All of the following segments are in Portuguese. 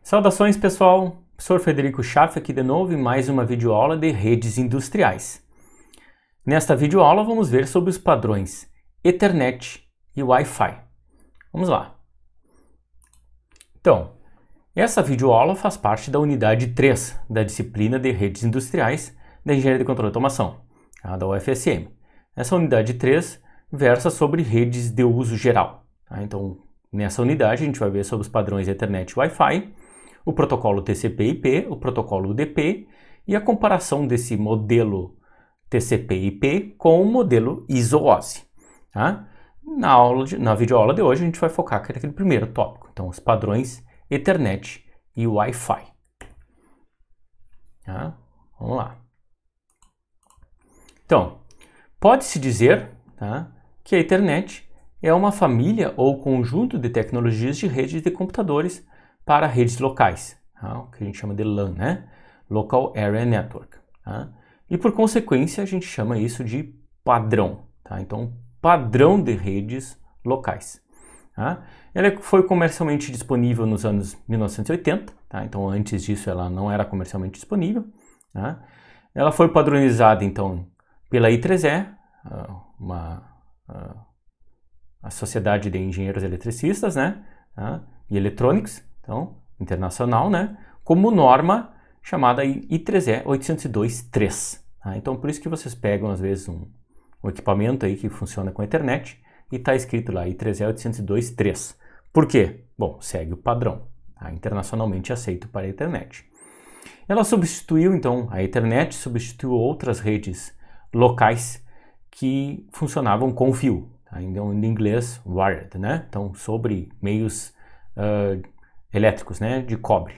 Saudações pessoal, professor Frederico Schaff aqui de novo em mais uma videoaula de redes industriais. Nesta videoaula vamos ver sobre os padrões Ethernet e Wi-Fi. Vamos lá. Então, essa videoaula faz parte da unidade 3 da disciplina de redes industriais da Engenharia de Controle e Automação, da UFSM. Essa unidade 3 versa sobre redes de uso geral. Então, nessa unidade a gente vai ver sobre os padrões Ethernet e Wi-Fi, o protocolo TCP/IP, o protocolo UDP e a comparação desse modelo TCP/IP com o modelo ISO-OSI. Na videoaula de hoje a gente vai focar naquele primeiro tópico, então os padrões Ethernet e Wi-Fi. Vamos lá. Então, pode-se dizer que a Ethernet é uma família ou conjunto de tecnologias de redes de computadores para redes locais, o que a gente chama de LAN, Local Area Network. E por consequência a gente chama isso de padrão. Então, padrão de redes locais. Ela foi comercialmente disponível nos anos 1980, então antes disso ela não era comercialmente disponível. Ela foi padronizada então pela I3E, a Sociedade de Engenheiros Eletricistas e Eletrônicos, então, internacional, como norma chamada I3E 802.3. Então, por isso que vocês pegam, às vezes, um equipamento aí que funciona com Ethernet e está escrito lá I3E 802.3. Por quê? Bom, segue o padrão, internacionalmente aceito para a Ethernet. Ela substituiu, então, a Ethernet substituiu outras redes locais que funcionavam com fio, então, em inglês, wired, Então, sobre meios elétricos, de cobre,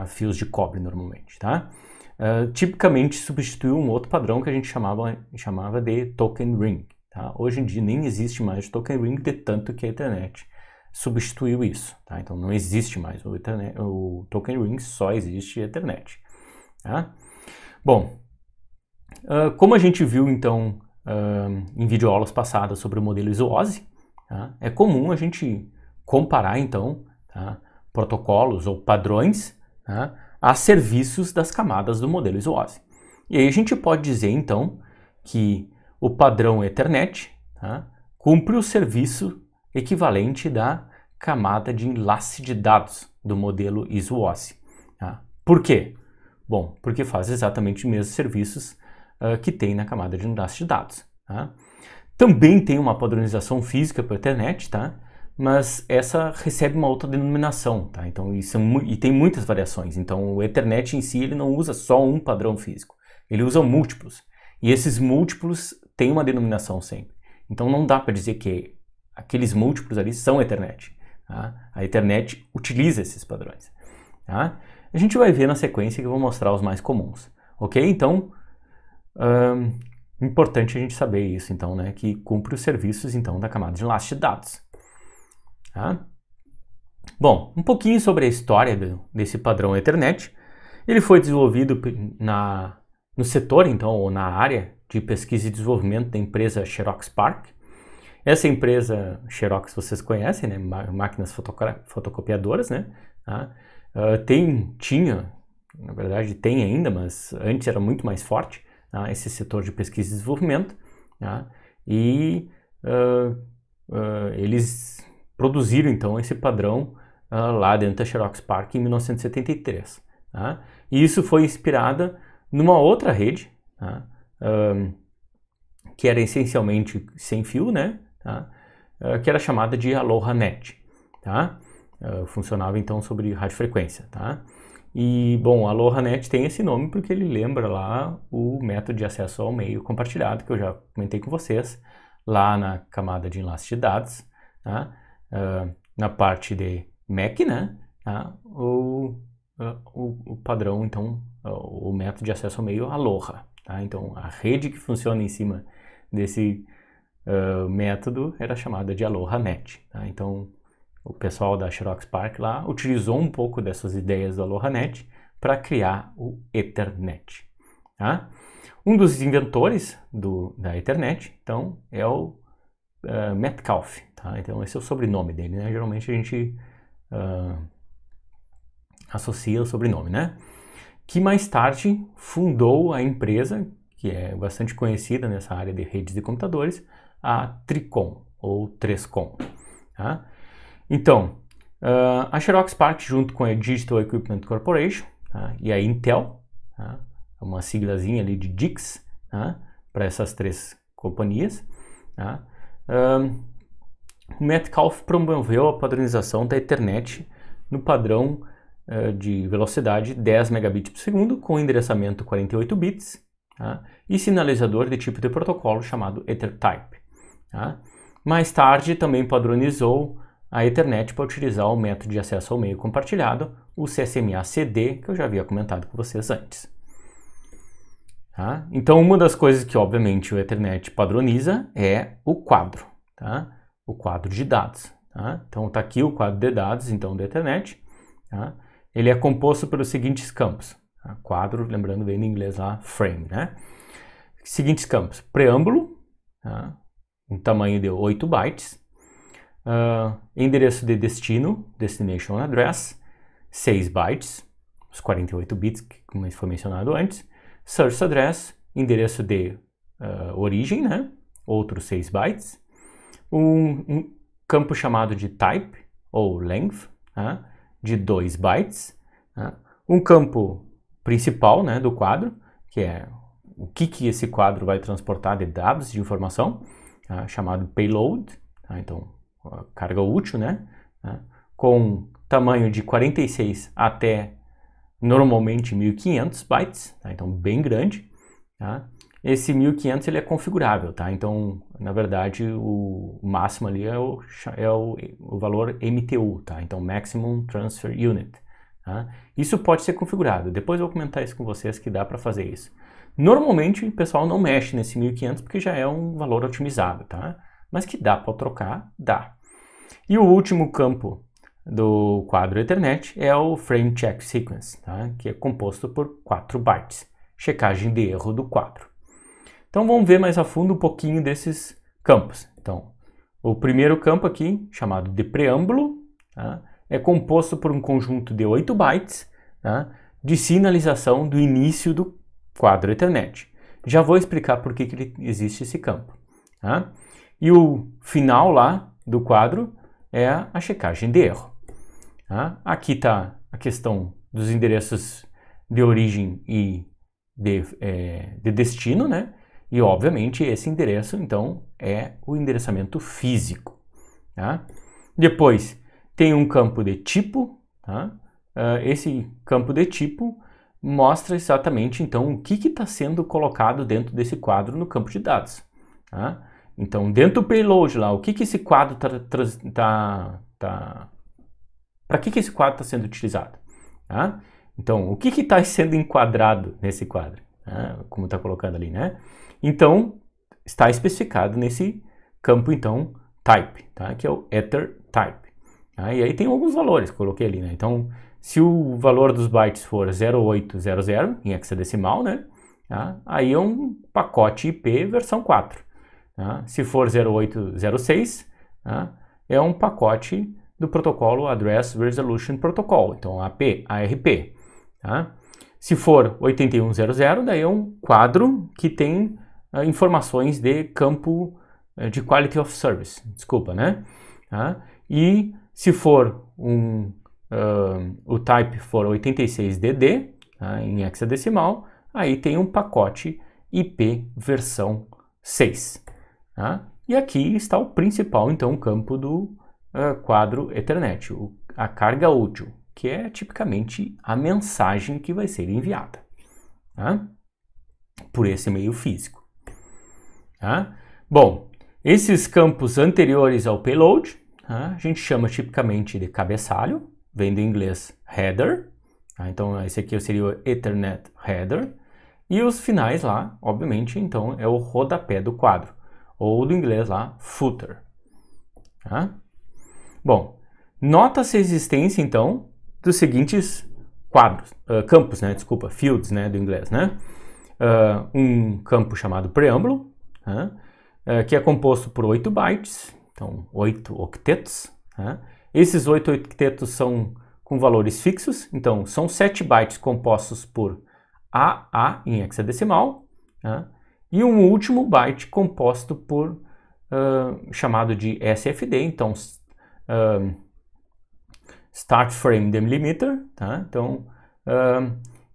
fios de cobre normalmente, tipicamente substituiu um outro padrão que a gente chamava de token ring, Hoje em dia nem existe mais token ring, de tanto que a Ethernet substituiu isso, Então não existe mais o token ring, só existe a Ethernet, Bom, como a gente viu então em videoaulas passadas sobre o modelo ISO-OSI, é comum a gente comparar então protocolos ou padrões a serviços das camadas do modelo ISO-OSI. E aí a gente pode dizer então que o padrão Ethernet cumpre o serviço equivalente da camada de enlace de dados do modelo ISO-OSI. Por quê? Bom, porque faz exatamente os mesmos serviços que tem na camada de enlace de dados. Também tem uma padronização física para o Ethernet, mas essa recebe uma outra denominação, Então, e tem muitas variações. Então, o Ethernet em si ele não usa só um padrão físico, ele usa múltiplos. E esses múltiplos têm uma denominação sempre. Então, não dá para dizer que aqueles múltiplos ali são Ethernet. A Ethernet utiliza esses padrões. A gente vai ver na sequência que eu vou mostrar os mais comuns, ok? Então, importante a gente saber isso, então, que cumpre os serviços então da camada de enlace de dados. Bom, um pouquinho sobre a história desse padrão Ethernet. Ele foi desenvolvido no setor, então, ou na área de pesquisa e desenvolvimento da empresa Xerox PARC. Essa empresa Xerox vocês conhecem, máquinas fotocopiadoras, na verdade tem ainda, mas antes era muito mais forte, esse setor de pesquisa e desenvolvimento, e eles produziram então esse padrão lá dentro da Xerox PARC em 1973. E isso foi inspirado numa outra rede, que era essencialmente sem fio, que era chamada de AlohaNet. Funcionava então sobre radiofrequência. E, bom, a AlohaNet tem esse nome porque ele lembra lá o método de acesso ao meio compartilhado, que eu já comentei com vocês, lá na camada de enlace de dados, na parte de MAC, o padrão, então, o método de acesso ao meio Aloha. Então, a rede que funciona em cima desse método era chamada de AlohaNet. Então, o pessoal da Xerox PARC lá utilizou um pouco dessas ideias do AlohaNet para criar o Ethernet. Um dos inventores da Ethernet, então, é o Metcalfe. Então, esse é o sobrenome dele. Geralmente a gente associa o sobrenome, né? Que mais tarde fundou a empresa, que é bastante conhecida nessa área de redes de computadores, a Tricom, ou Trescom. Tá? Então, a Xerox parte junto com a Digital Equipment Corporation, tá? E a Intel, tá? Uma siglazinha ali de DICS, tá? Para essas três companhias. Tá? O Metcalfe promoveu a padronização da Ethernet no padrão de velocidade 10 megabits por segundo, com endereçamento 48 bits, tá? E sinalizador de tipo de protocolo chamado EtherType. Tá? Mais tarde também padronizou a Ethernet para utilizar o método de acesso ao meio compartilhado, o CSMA-CD, que eu já havia comentado com vocês antes. Tá? Então, uma das coisas que, obviamente, o Ethernet padroniza é o quadro, tá? O quadro de dados. Tá? Então, está aqui o quadro de dados então, do Ethernet. Tá? Ele é composto pelos seguintes campos. Tá? Quadro, lembrando bem no inglês lá, frame. Né? Seguintes campos. Preâmbulo, tá? Um tamanho de 8 bytes. Endereço de destino, destination address, 6 bytes, os 48 bits, como foi mencionado antes. Source address, endereço de origem, né? Outros 6 bytes. Um campo chamado de type, ou length, tá? De 2 bytes. Tá? Um campo principal, né, do quadro, que é o que esse quadro vai transportar de dados, de informação, tá? Chamado payload, tá? Então, carga útil, né? Tá? Com tamanho de 46 até normalmente 1500 bytes, tá? Então bem grande. Tá? Esse 1500 ele é configurável, tá? Então na verdade o máximo ali é o valor MTU, tá? Então Maximum Transfer Unit. Tá? Isso pode ser configurado. Depois eu vou comentar isso com vocês que dá para fazer isso. Normalmente o pessoal não mexe nesse 1500 porque já é um valor otimizado, tá? Mas que dá para trocar, dá. E o último campo do quadro Ethernet é o Frame Check Sequence, tá? Que é composto por 4 bytes, checagem de erro do quadro. Então vamos ver mais a fundo um pouquinho desses campos. Então, o primeiro campo aqui, chamado de preâmbulo, tá? É composto por um conjunto de 8 bytes, tá? De sinalização do início do quadro Ethernet. Já vou explicar por que existe esse campo. Tá? E o final lá do quadro é a checagem de erro. Tá? Aqui está a questão dos endereços de origem e de destino, né? E obviamente esse endereço então é o endereçamento físico. Tá? Depois tem um campo de tipo. Tá? Esse campo de tipo mostra exatamente então o que está sendo colocado dentro desse quadro no campo de dados. Tá? Então, dentro do payload lá, o que esse quadro para que esse quadro está sendo utilizado? Tá? Então, o que está sendo enquadrado nesse quadro? Tá? Como está colocando ali, né? Então, está especificado nesse campo, então, type, tá? Que é o EtherType. Tá? E aí tem alguns valores que coloquei ali, né? Então, se o valor dos bytes for 0800 em hexadecimal, né? Tá? Aí é um pacote IP versão 4. Tá? Se for 0806, tá? É um pacote do protocolo Address Resolution Protocol, então ARP. Tá? Se for 8100, daí é um quadro que tem informações de campo de Quality of Service, desculpa, né? Tá? E se for o type for 86DD, tá? Em hexadecimal, aí tem um pacote IP versão 6. Tá? E aqui está o principal, então, campo do quadro Ethernet, a carga útil, que é tipicamente a mensagem que vai ser enviada, tá? Por esse meio físico. Tá? Bom, esses campos anteriores ao payload, tá? A gente chama tipicamente de cabeçalho, vem do inglês header, tá? Então esse aqui seria o Ethernet header, e os finais lá, obviamente, então é o rodapé do quadro, ou do inglês lá, footer. Tá? Bom, nota-se a existência, então, dos seguintes campos, né? Desculpa, fields, né? Do inglês, né? Um campo chamado preâmbulo, que é composto por 8 bytes, então 8 octetos. Esses 8 octetos são com valores fixos, então são 7 bytes compostos por AA em hexadecimal, tá? E um último byte composto por chamado de SFD, então Start Frame Delimiter, tá? Então,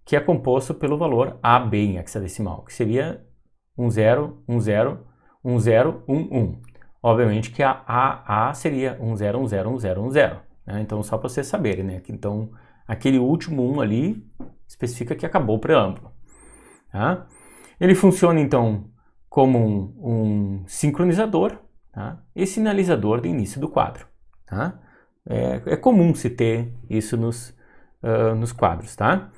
que é composto pelo valor AB em hexadecimal, que seria 10, 10, 10, 11. Obviamente que a AA seria 10101010, né? Então, só para vocês saberem, né? Então, aquele último 1 ali especifica que acabou o preâmbulo, tá? Ele funciona, então, como um sincronizador, tá? E sinalizador de início do quadro, tá? É comum se ter isso nos quadros, tá?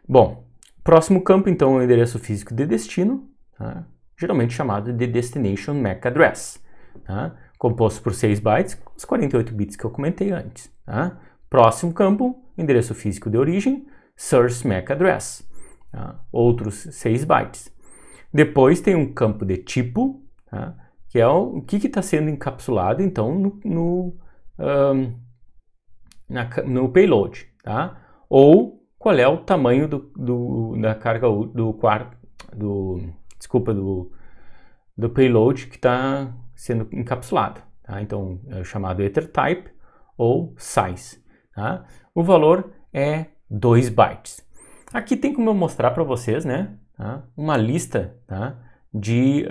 Bom, próximo campo, então, é o endereço físico de destino, tá? Geralmente chamado de Destination MAC Address, tá? Composto por 6 bytes, os 48 bits que eu comentei antes, tá? Próximo campo, endereço físico de origem, Source MAC Address, tá? Outros 6 bytes. Depois tem um campo de tipo, tá? Que é o que está sendo encapsulado, então, no payload, tá? Ou qual é o tamanho da carga do payload que está sendo encapsulado, tá? Então é chamado Ether Type ou Size, tá? O valor é 2 bytes. Aqui tem como eu mostrar para vocês, né? Tá? Uma lista, tá? De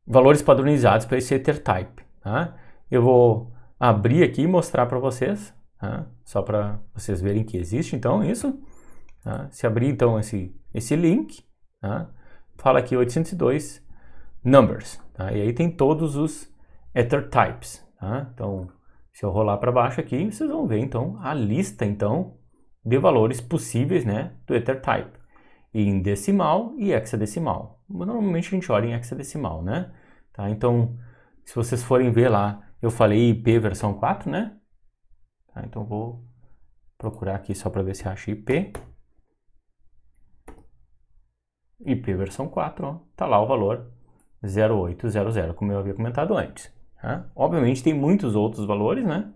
valores padronizados para esse Ether Type, tá? Eu vou abrir aqui e mostrar para vocês, tá? Só para vocês verem que existe, então, isso. Tá? Se abrir, então, esse link, tá? Fala aqui 802 numbers, tá? E aí tem todos os Ether Types, tá? Então, se eu rolar para baixo aqui, vocês vão ver, então, a lista, então, de valores possíveis, né, do Ether Type. Em decimal e hexadecimal. Normalmente a gente olha em hexadecimal, né? Tá? Então, se vocês forem ver lá, eu falei IP versão 4, né? Tá? Então vou procurar aqui só para ver se acha IP. IP versão 4, ó, tá lá o valor 0800, como eu havia comentado antes. Tá? Obviamente tem muitos outros valores, né?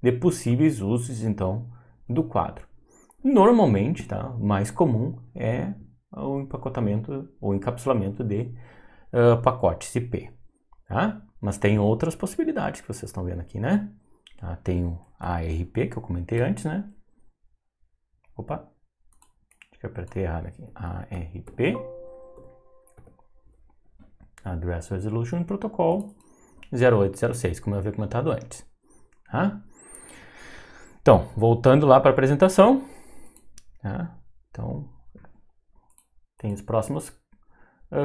De possíveis usos, então, do quadro. Normalmente, tá? O mais comum é o empacotamento ou encapsulamento de pacotes IP, tá? Mas tem outras possibilidades que vocês estão vendo aqui, né? Tá? Tem o ARP, que eu comentei antes, né? Opa, acho que eu apertei errado aqui. ARP, Address Resolution Protocol 0806, como eu havia comentado antes, tá? Então, voltando lá para a apresentação, tá? Então, tem os próximos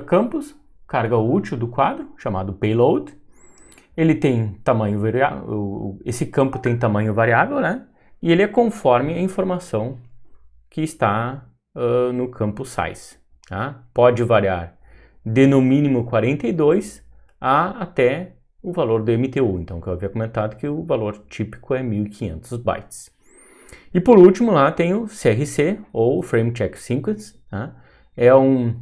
campos, carga útil do quadro, chamado payload. Ele tem tamanho variável, esse campo tem tamanho variável, né? E ele é conforme a informação que está no campo size, tá? Pode variar de no mínimo 42 até o valor do MTU, então, que eu havia comentado que o valor típico é 1500 bytes. E por último lá tem o CRC, ou Frame Check Sequence, tá? É um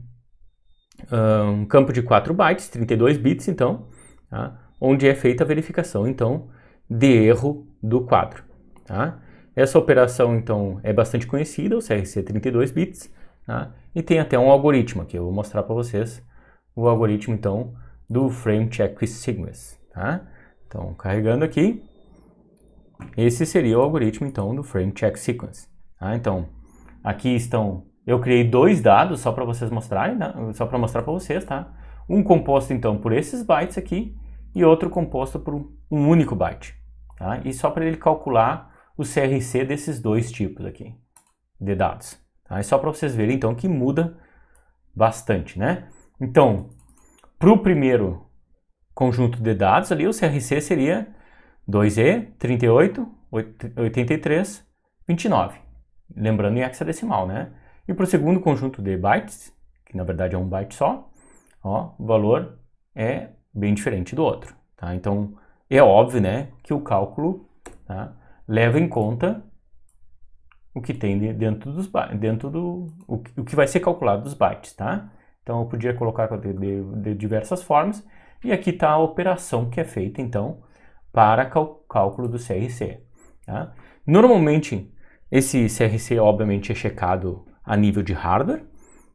campo de 4 bytes, 32 bits, então, tá? Onde é feita a verificação, então, de erro do quadro, tá? Essa operação, então, é bastante conhecida, o CRC 32 bits, tá? E tem até um algoritmo aqui, eu vou mostrar para vocês o algoritmo, então, do Frame Check Sequence, tá? Então, carregando aqui, esse seria o algoritmo, então, do Frame Check Sequence, tá? Então, aqui estão, eu criei 2 dados só para vocês mostrarem, né? Só para mostrar para vocês, tá? Um composto, então, por esses bytes aqui e outro composto por um único byte, tá? E só para ele calcular o CRC desses 2 tipos aqui de dados, tá? É só para vocês verem, então, que muda bastante, né? Então, para o primeiro conjunto de dados ali, o CRC seria 2E, 38, 83, 29. Lembrando em hexadecimal, né? E para o segundo conjunto de bytes, que na verdade é um byte só, ó, o valor é bem diferente do outro, tá? Então, é óbvio, né, que o cálculo, tá, leva em conta o que tem dentro o que vai ser calculado dos bytes, tá? Então, eu podia colocar de diversas formas, e aqui está a operação que é feita, então, para cálculo do CRC. Tá? Normalmente, esse CRC, obviamente, é checado a nível de hardware,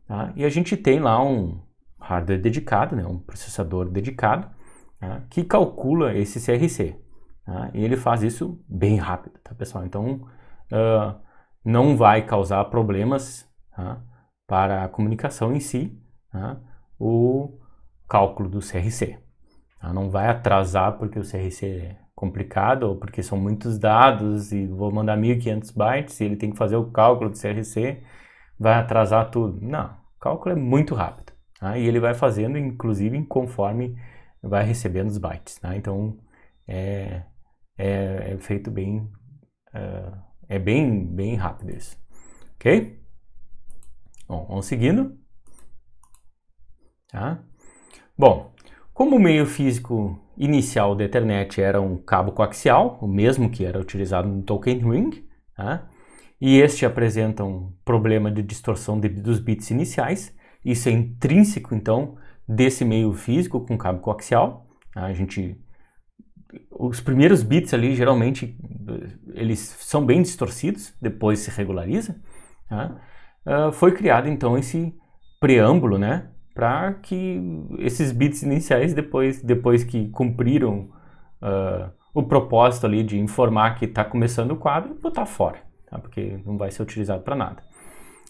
tá? E a gente tem lá um hardware dedicado, né? Um processador dedicado, tá? Que calcula esse CRC. Tá? E ele faz isso bem rápido, tá, pessoal? Então, não vai causar problemas, tá, para a comunicação em si, tá, o cálculo do CRC. Tá? Não vai atrasar porque o CRC é complicado ou porque são muitos dados e vou mandar 1500 bytes e ele tem que fazer o cálculo do CRC, vai atrasar tudo. Não, o cálculo é muito rápido. Tá? E ele vai fazendo, inclusive, conforme vai recebendo os bytes. Tá? Então, é feito bem... é bem rápido isso, ok? Bom, vamos seguindo. Tá? Bom, como o meio físico inicial da Ethernet era um cabo coaxial, o mesmo que era utilizado no Token Ring, tá? E este apresenta um problema de distorção dos bits iniciais, isso é intrínseco, então, desse meio físico com cabo coaxial. Tá? Os primeiros bits ali, geralmente, eles são bem distorcidos, depois se regulariza. Tá? Foi criado, então, esse preâmbulo, né, para que esses bits iniciais, depois que cumpriram o propósito ali de informar que está começando o quadro, botar fora, tá? Porque não vai ser utilizado para nada.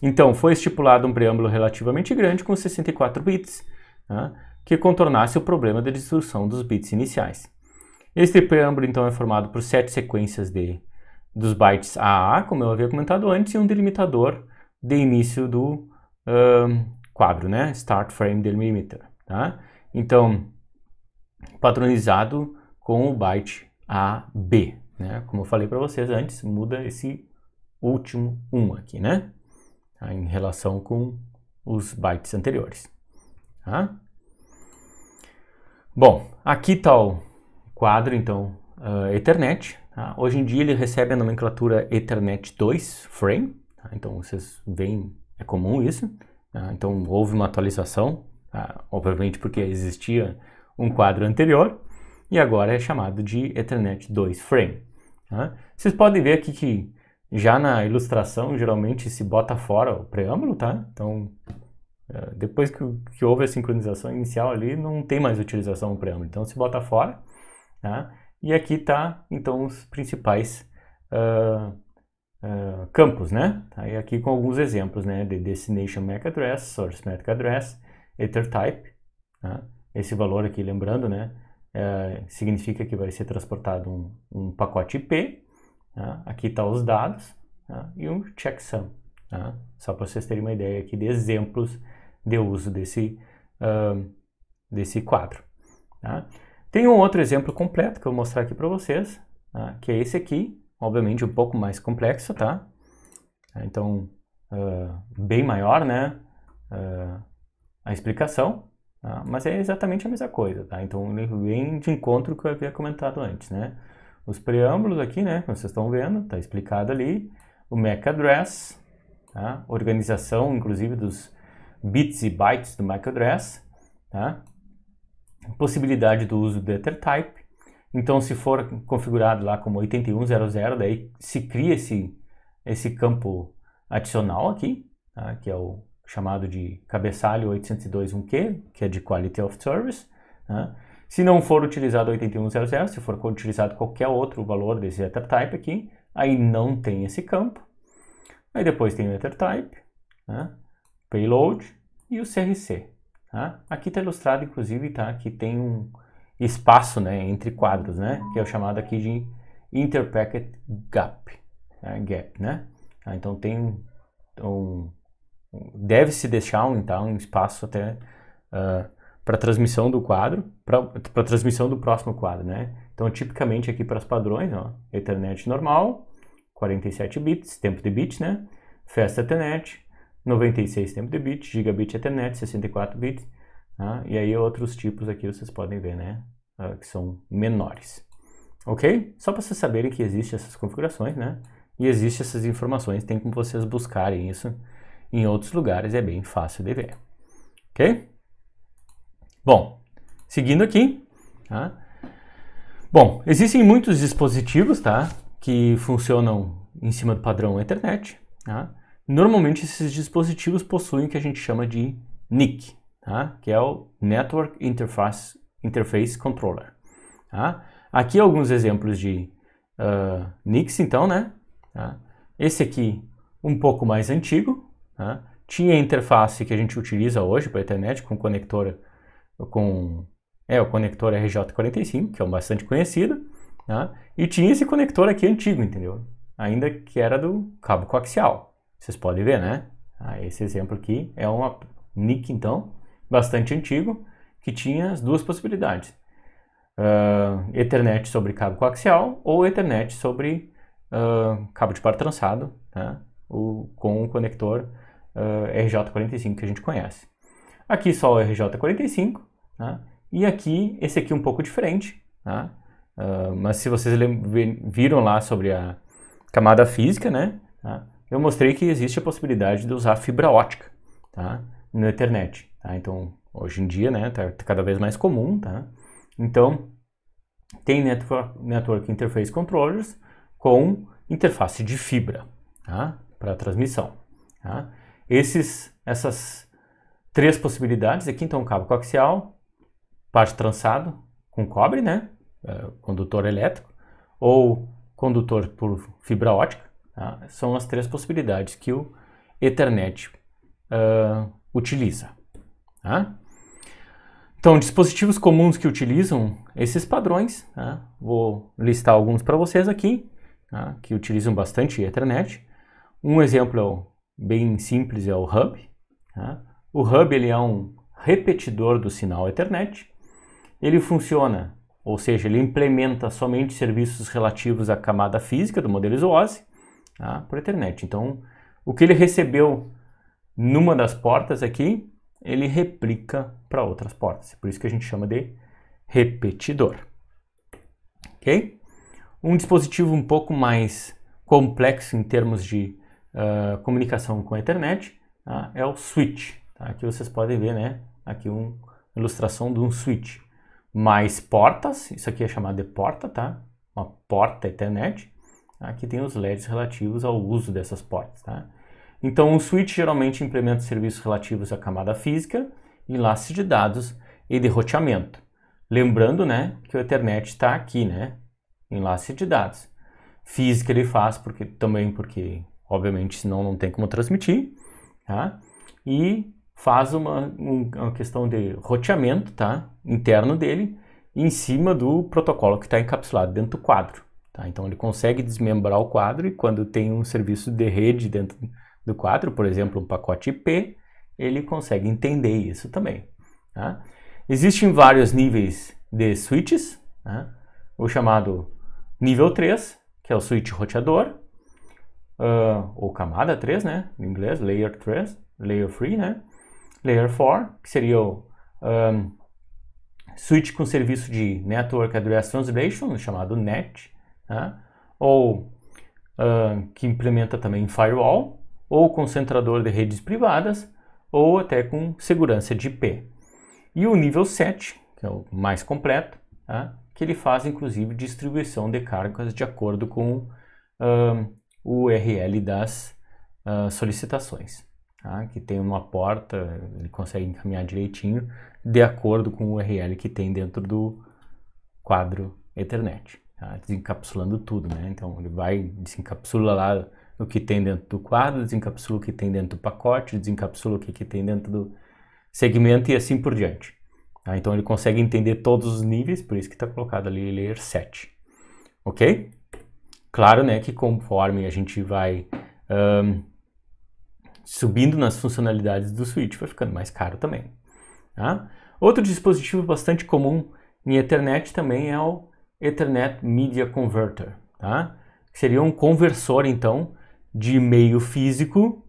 Então, foi estipulado um preâmbulo relativamente grande com 64 bits, tá? Que contornasse o problema da distorção dos bits iniciais. Este preâmbulo, então, é formado por 7 sequências dos bytes AA, como eu havia comentado antes, e um delimitador de início do quadro, né? Start Frame Delimiter. Tá? Então, padronizado com o byte AB. Né? Como eu falei para vocês antes, muda esse último 1 aqui, né? Tá? Em relação com os bytes anteriores. Tá? Bom, aqui está o quadro, então, Ethernet. Tá? Hoje em dia ele recebe a nomenclatura Ethernet 2 Frame. Tá? Então vocês veem, é comum isso. Tá? Então houve uma atualização, tá? Obviamente porque existia um quadro anterior, e agora é chamado de Ethernet 2 Frame. Tá? Vocês podem ver aqui que já na ilustração geralmente se bota fora o preâmbulo, tá? Então depois que houve a sincronização inicial ali, não tem mais utilização do preâmbulo, então se bota fora. Tá? E aqui está, então, os principais campos, né? Tá? E aqui com alguns exemplos, né? De Destination MAC Address, Source MAC Address, Ether Type. Tá? Esse valor aqui, lembrando, né? Significa que vai ser transportado um pacote IP. Tá? Aqui está os dados, tá? E um checksum. Tá? Só para vocês terem uma ideia aqui de exemplos de uso desse quadro. Tá? Tem um outro exemplo completo que eu vou mostrar aqui para vocês, tá? Que é esse aqui, obviamente um pouco mais complexo, tá? Então, bem maior, né? A explicação, tá? Mas é exatamente a mesma coisa, tá? Então, ele vem de encontro com o que eu havia comentado antes, né? Os preâmbulos aqui, né? Como vocês estão vendo, tá explicado ali. O MAC Address, tá? Organização, inclusive, dos bits e bytes do MAC Address, tá? Possibilidade do uso do Ether Type. Então, se for configurado lá como 8100, daí se cria esse campo adicional aqui, tá? Que é o chamado de cabeçalho 802.1q, que é de Quality of Service. Tá? Se não for utilizado 8100, se for utilizado qualquer outro valor desse Ether Type aqui, aí não tem esse campo. Aí depois tem o Ether Type, tá? Payload e o CRC. Tá? Aqui está ilustrado, inclusive, tá? Que tem um espaço, né, entre quadros, né? Que é o chamado aqui de Interpacket Gap. Né? Tá? Então tem deve-se deixar um espaço até para transmissão do quadro, para transmissão do próximo quadro, né? Então, tipicamente aqui para os padrões, ó, Ethernet normal, 47 bits, tempo de bit, né? Fast Ethernet, 96 tempo de bit, Gigabit Ethernet, 64 bits, tá? E aí outros tipos aqui vocês podem ver, né? Que são menores. Ok? Só para vocês saberem que existem essas configurações, né? E existem essas informações, tem como vocês buscarem isso em outros lugares, é bem fácil de ver. Ok? Bom, seguindo aqui, tá? Bom, existem muitos dispositivos, tá, que funcionam em cima do padrão Ethernet. Tá? Normalmente esses dispositivos possuem o que a gente chama de NIC, tá? Que é o Network Interface Controller. Tá? Aqui alguns exemplos de NICs, então, né? Tá? Esse aqui, um pouco mais antigo, tá? Tinha a interface que a gente utiliza hoje para a Ethernet com conector o conector RJ45, que é bastante conhecido, tá? E tinha esse conector aqui antigo, entendeu? Ainda que era do cabo coaxial. Vocês podem ver, né? Esse exemplo aqui é uma NIC, então, bastante antigo, que tinha as duas possibilidades. Ethernet sobre cabo coaxial ou Ethernet sobre cabo de par trançado, tá? Com o conector RJ45 que a gente conhece. Aqui só o RJ45, tá? E aqui, esse aqui um pouco diferente, tá? Mas se vocês viram lá sobre a camada física, né? Tá? Eu mostrei que existe a possibilidade de usar fibra ótica, tá? No Ethernet, tá? Então, hoje em dia, né, tá cada vez mais comum, tá? Então, tem Network Interface Controllers com interface de fibra, tá? Para transmissão, tá? Essas três possibilidades aqui, então, cabo coaxial, parte trançado com cobre, né? Condutor elétrico, ou condutor por fibra ótica, tá? São as três possibilidades que o Ethernet utiliza. Tá? Então, dispositivos comuns que utilizam esses padrões, tá? Vou listar alguns para vocês aqui, tá? Que utilizam bastante Ethernet. Um exemplo bem simples é o Hub. Tá? O Hub ele é um repetidor do sinal Ethernet. Ele funciona, ou seja, ele implementa somente serviços relativos à camada física do modelo ISO-OSI, tá? Por Ethernet. Então, o que ele recebeu numa das portas aqui, ele replica para outras portas. Por isso que a gente chama de repetidor. Ok? Um dispositivo um pouco mais complexo em termos de comunicação com a Ethernet, tá? É o switch. Tá? Aqui vocês podem ver, né? Aqui uma ilustração de um switch. Mais portas, isso aqui é chamado de porta, tá? Uma porta Ethernet. Aqui tem os LEDs relativos ao uso dessas portas, tá? Então, o switch geralmente implementa serviços relativos à camada física, enlaces de dados e de roteamento. Lembrando, né, que o Ethernet está aqui, né? Enlace de dados. Física ele faz porque, obviamente, senão não tem como transmitir, tá? E faz uma questão de roteamento, tá? Interno dele, em cima do protocolo que está encapsulado dentro do quadro. Tá? Então ele consegue desmembrar o quadro e quando tem um serviço de rede dentro do quadro, por exemplo, um pacote IP, ele consegue entender isso também. Tá? Existem vários níveis de switches, tá? O chamado nível 3, que é o switch roteador, ou camada 3, né? Em inglês, layer 3, layer 3, né? Layer 4, que seria o switch com serviço de Network Address Translation, chamado NAT, tá? Ou que implementa também firewall, ou concentrador de redes privadas, ou até com segurança de IP. E o nível 7, que é o mais completo, tá? Que ele faz inclusive distribuição de cargas de acordo com o URL das solicitações. Tá? Que tem uma porta, ele consegue encaminhar direitinho de acordo com o URL que tem dentro do quadro Ethernet, tá? Desencapsulando tudo, né? Então ele desencapsula lá o que tem dentro do quadro, desencapsula o que tem dentro do pacote, desencapsula o que tem dentro do segmento e assim por diante. Tá? Então ele consegue entender todos os níveis, por isso que está colocado ali Layer 7. Ok? Claro, né, que conforme a gente vai subindo nas funcionalidades do switch, vai ficando mais caro também. Tá? Outro dispositivo bastante comum em Ethernet também é o Ethernet Media Converter, tá? Que seria um conversor, então, de meio físico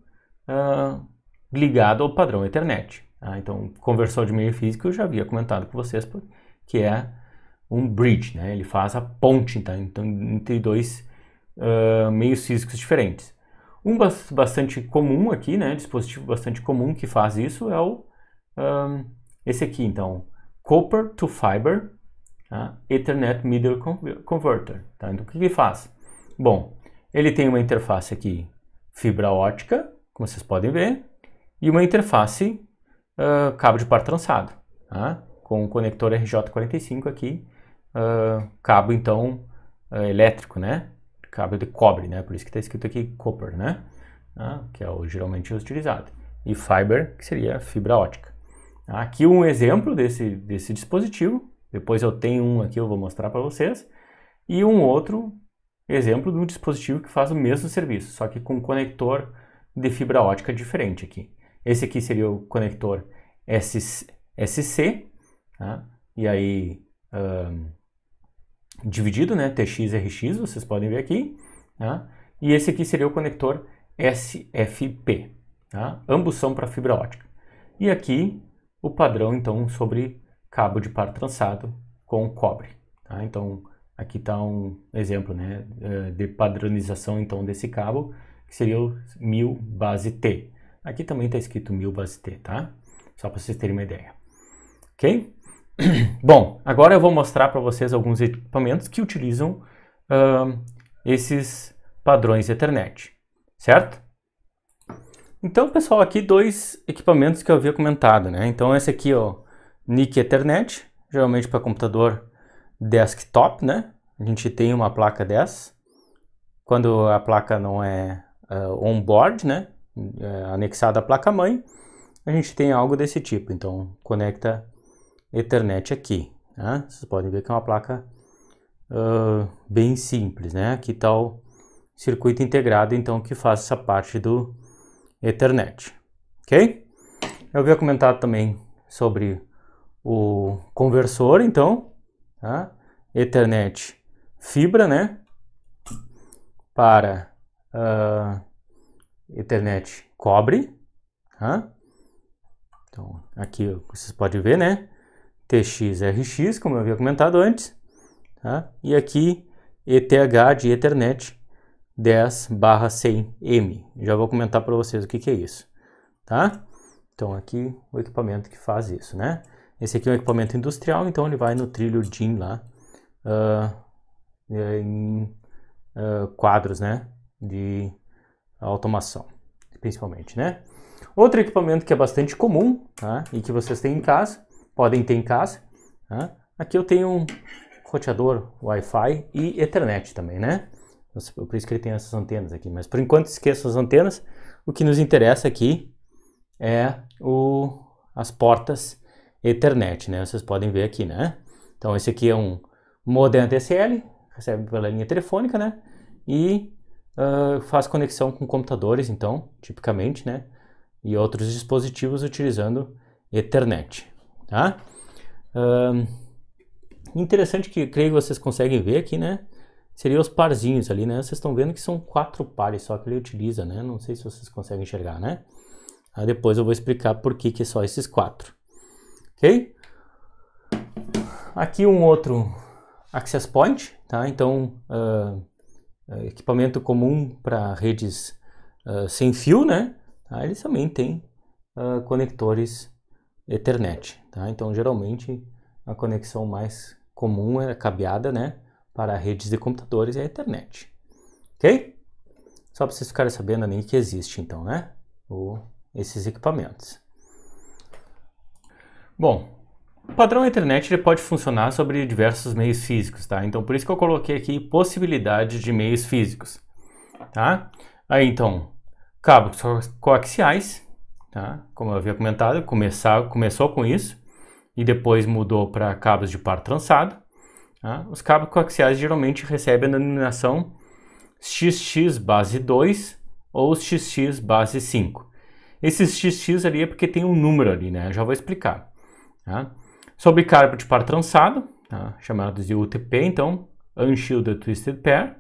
ligado ao padrão Ethernet. Tá? Então, conversor de meio físico eu já havia comentado com vocês, que é um bridge, né? Ele faz a ponte, tá? Então, entre dois meios físicos diferentes. Um bastante comum aqui, né, dispositivo bastante comum que faz isso é esse aqui, então, Copper to Fiber tá? Ethernet Middle Converter. Tá? Então, o que ele faz? Bom, ele tem uma interface aqui fibra ótica, como vocês podem ver, e uma interface cabo de par trançado, tá? Com o conector RJ45 aqui, cabo então elétrico, né? Cabo de cobre, né? Por isso que está escrito aqui copper, né? Que é o geralmente utilizado. E fiber, que seria fibra ótica. Aqui um exemplo desse dispositivo. Depois eu tenho um aqui, eu vou mostrar para vocês. E um outro exemplo de um dispositivo que faz o mesmo serviço, só que com um conector de fibra ótica diferente aqui. Esse aqui seria o conector SC, tá? E aí dividido, né? TX, RX, vocês podem ver aqui. Tá? E esse aqui seria o conector SFP. Tá? Ambos são para fibra ótica. E aqui o padrão, então, sobre cabo de par trançado com cobre. Tá? Então, aqui está um exemplo, né, de padronização, então, desse cabo, que seria o 1000 base T. Aqui também está escrito 1000 base T, tá? Só para vocês terem uma ideia. Ok? Bom, agora eu vou mostrar para vocês alguns equipamentos que utilizam esses padrões Ethernet, certo? Então, pessoal, aqui dois equipamentos que eu havia comentado, né? Então, esse aqui, ó, NIC Ethernet, geralmente para computador desktop, né? A gente tem uma placa dessa. Quando a placa não é on-board, né? Anexada à placa-mãe, a gente tem algo desse tipo. Então, conecta Ethernet aqui. Né? Vocês podem ver que é uma placa bem simples, né? Aqui está o circuito integrado, então, que faz essa parte do Ethernet. Ok? Eu havia comentado também sobre o conversor, então, tá? Ethernet fibra, né? Para Ethernet cobre, tá? Então, aqui vocês podem ver, né? TX, RX, como eu havia comentado antes, tá? E aqui ETH de Ethernet 10/100M. Já vou comentar para vocês o que é isso, tá? Então, aqui o equipamento que faz isso, né? Esse aqui é um equipamento industrial, então ele vai no trilho DIN lá, em quadros, né? De automação, principalmente, né? Outro equipamento que é bastante comum, tá? E que vocês têm em casa, podem ter em casa, tá? Aqui eu tenho um roteador Wi-Fi e Ethernet também, né? Por isso que ele tem essas antenas aqui, mas por enquanto esqueçam as antenas. O que nos interessa aqui é as portas Ethernet, né? Vocês podem ver aqui, né? Então esse aqui é um modem ADSL, recebe pela linha telefônica, né? E faz conexão com computadores, então, tipicamente, né? E outros dispositivos utilizando Ethernet, tá? Interessante que creio que vocês conseguem ver aqui, né? Seria os parzinhos ali, né? Vocês estão vendo que são 4 pares só que ele utiliza, né? Não sei se vocês conseguem enxergar, né? Aí depois eu vou explicar por que é só esses 4. Ok? Aqui um outro access point, tá? Então, equipamento comum para redes sem fio, né? Tá? Eles também têm conectores Ethernet, tá? Então, geralmente, a conexão mais comum é cabeada, né? Para redes de computadores é a Ethernet, ok? Só para vocês ficarem sabendo ali que existe, então, né? Esses equipamentos. Bom, o padrão Ethernet ele pode funcionar sobre diversos meios físicos, tá? Então, por isso que eu coloquei aqui possibilidades de meios físicos, tá? Aí, então, cabos coaxiais, tá? Como eu havia comentado, começou com isso e depois mudou para cabos de par trançado. Tá? Os cabos coaxiais geralmente recebem a denominação XX base 2 ou XX base 5. Esse XX ali é porque tem um número ali, né? Eu já vou explicar. Tá? Sobre cabo de par trançado, tá? Chamados de UTP, então, Unshielded Twisted Pair,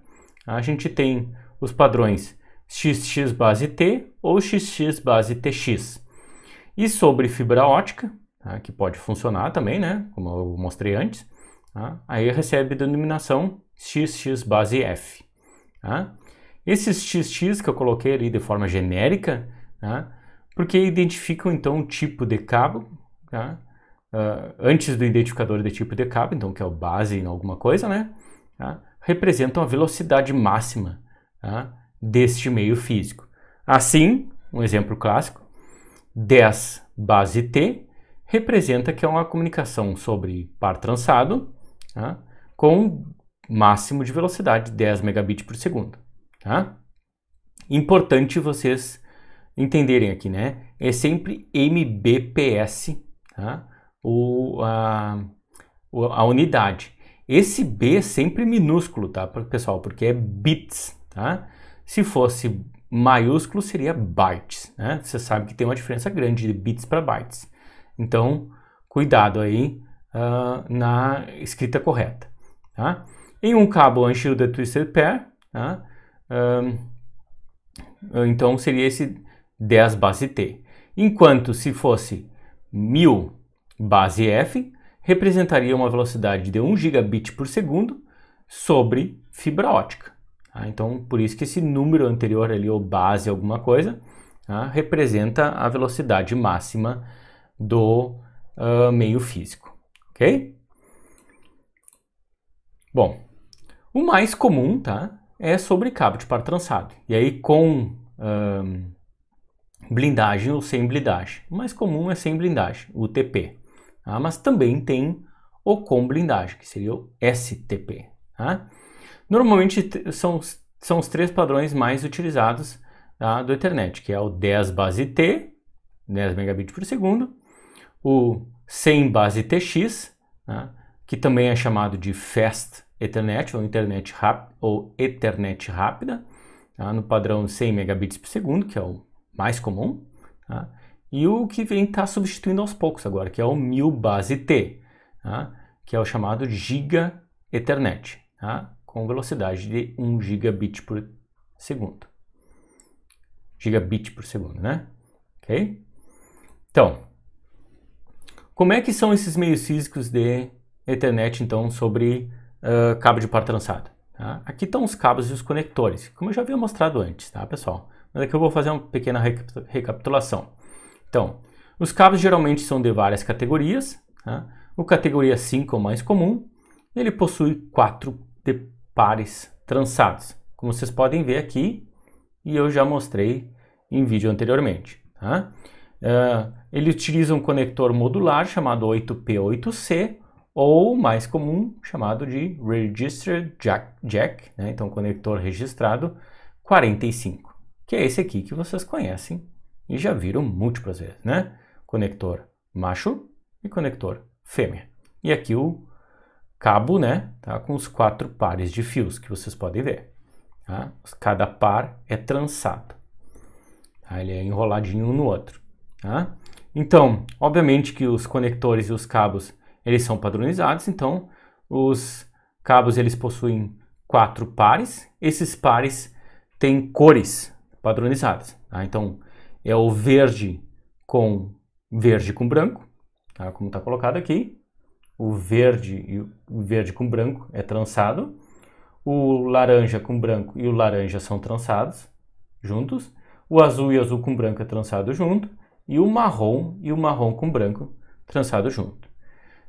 a gente tem os padrões XX base T ou XX base TX. E sobre fibra ótica, tá? Que pode funcionar também, né? Como eu mostrei antes, tá? Aí recebe a denominação XX base F. Tá? Esses XX que eu coloquei ali de forma genérica, tá? Porque identificam então o tipo de cabo, tá? antes do identificador de tipo de cabo, então que é o base em alguma coisa, né? Tá? Representam a velocidade máxima, tá? Deste meio físico. Assim, um exemplo clássico, 10 base T representa que é uma comunicação sobre par trançado, tá? Com máximo de velocidade 10 megabits por segundo. Tá? Importante vocês entenderem aqui, né? É sempre Mbps, tá? A unidade. Esse B é sempre minúsculo, tá, pessoal? Porque é bits, tá? Se fosse maiúsculo, seria bytes, né? Você sabe que tem uma diferença grande de bits para bytes. Então, cuidado aí na escrita correta, tá? Em um cabo Unshielded Twisted Pair, tá? Então, seria esse 10 base T. Enquanto se fosse 1000 base F, representaria uma velocidade de 1 gigabit por segundo sobre fibra ótica. Tá? Então, por isso que esse número anterior ali, ou base alguma coisa, tá? Representa a velocidade máxima do meio físico. Ok? Bom, o mais comum, tá, é sobre cabo de par trançado. E aí com blindagem ou sem blindagem. O mais comum é sem blindagem, o UTP. Tá? Mas também tem o com blindagem, que seria o STP. Tá? Normalmente são os 3 padrões mais utilizados, tá, do Ethernet, que é o 10 base T, 10 megabits por segundo, o 100 base TX, tá, que também é chamado de Fast Ethernet ou Ethernet rápida, tá, no padrão 100 megabits por segundo, que é o mais comum, tá, e o que vem estar substituindo aos poucos agora, que é o 1000 base T, tá, que é o chamado Giga Ethernet, tá, com velocidade de 1 gigabit por segundo. Gigabit por segundo, né? Ok? Então, como é que são esses meios físicos de Ethernet, então, sobre cabo de par trançado? Tá? Aqui estão os cabos e os conectores, como eu já havia mostrado antes, tá, pessoal? Mas aqui eu vou fazer uma pequena recapitulação. Então, os cabos geralmente são de várias categorias. Tá? O categoria 5 é o mais comum. Ele possui 4 pares trançados, como vocês podem ver aqui, e eu já mostrei em vídeo anteriormente. Tá? Ele utiliza um conector modular chamado 8P8C, ou mais comum, chamado de Registered Jack, né? Então conector registrado 45, que é esse aqui que vocês conhecem e já viram múltiplas vezes, né? Conector macho e conector fêmea. E aqui o cabo, né, tá, com os 4 pares de fios que vocês podem ver. Tá? Cada par é trançado. Tá? Ele é enroladinho um no outro. Tá? Então, obviamente que os conectores e os cabos eles são padronizados. Então, os cabos eles possuem 4 pares. Esses pares têm cores padronizadas. Tá? Então, é o verde com branco, tá? Como está colocado aqui. O verde com branco é trançado. O laranja com branco e o laranja são trançados juntos. O azul e azul com branco é trançado junto. E o marrom com branco trançado junto.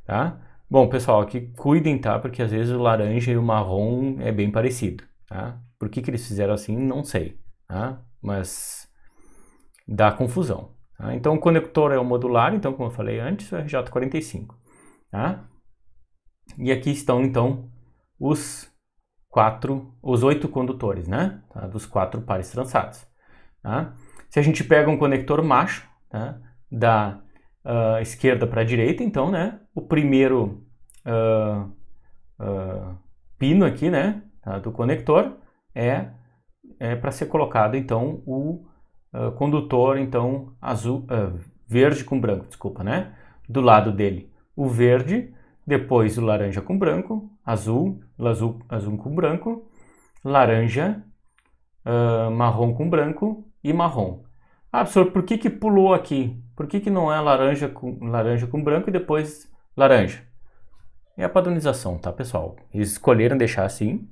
Tá? Bom, pessoal, aqui cuidem, tá? Porque às vezes o laranja e o marrom é bem parecido. Tá? Por que eles fizeram assim, não sei. Tá? Mas dá confusão. Tá? Então o conector é o modular, então como eu falei antes, o RJ45. Tá? E aqui estão então os 8 condutores, né? Tá? Dos 4 pares trançados. Tá? Se a gente pega um conector macho, tá? Da esquerda para a direita, então, né? O primeiro pino aqui, né? Tá? Do conector é para ser colocado então o condutor então verde com branco, desculpa, né? Do lado dele o verde, depois o laranja com branco, azul com branco, laranja, marrom com branco e marrom. Ah, professor, por que pulou aqui? Por que não é laranja com branco e depois laranja? É a padronização, tá, pessoal? Eles escolheram deixar assim.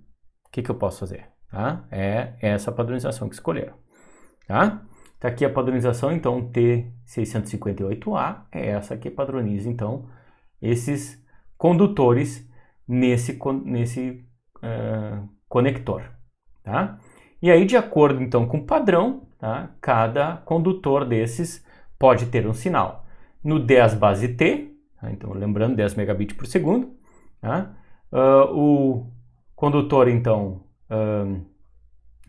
O que eu posso fazer? Tá? É essa padronização que escolheram. Tá? Tá aqui a padronização, então T658A é essa que padroniza, então, esses condutores nesse conector, tá? E aí, de acordo então com o padrão, tá? Cada condutor desses pode ter um sinal. No 10 base T, tá? Então lembrando, 10 megabits por segundo, tá? O condutor então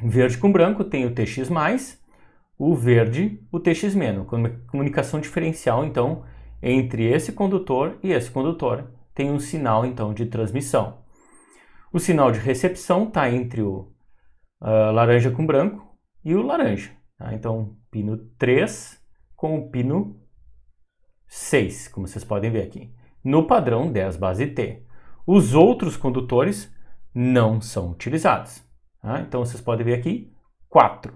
verde com branco tem o TX+, o verde o TX-, comunicação diferencial então entre esse condutor e esse condutor tem um sinal então de transmissão. O sinal de recepção está entre o laranja com branco e o laranja. Tá? Então, pino 3 com o pino 6, como vocês podem ver aqui. No padrão 10 base T. Os outros condutores não são utilizados. Tá? Então, vocês podem ver aqui 4.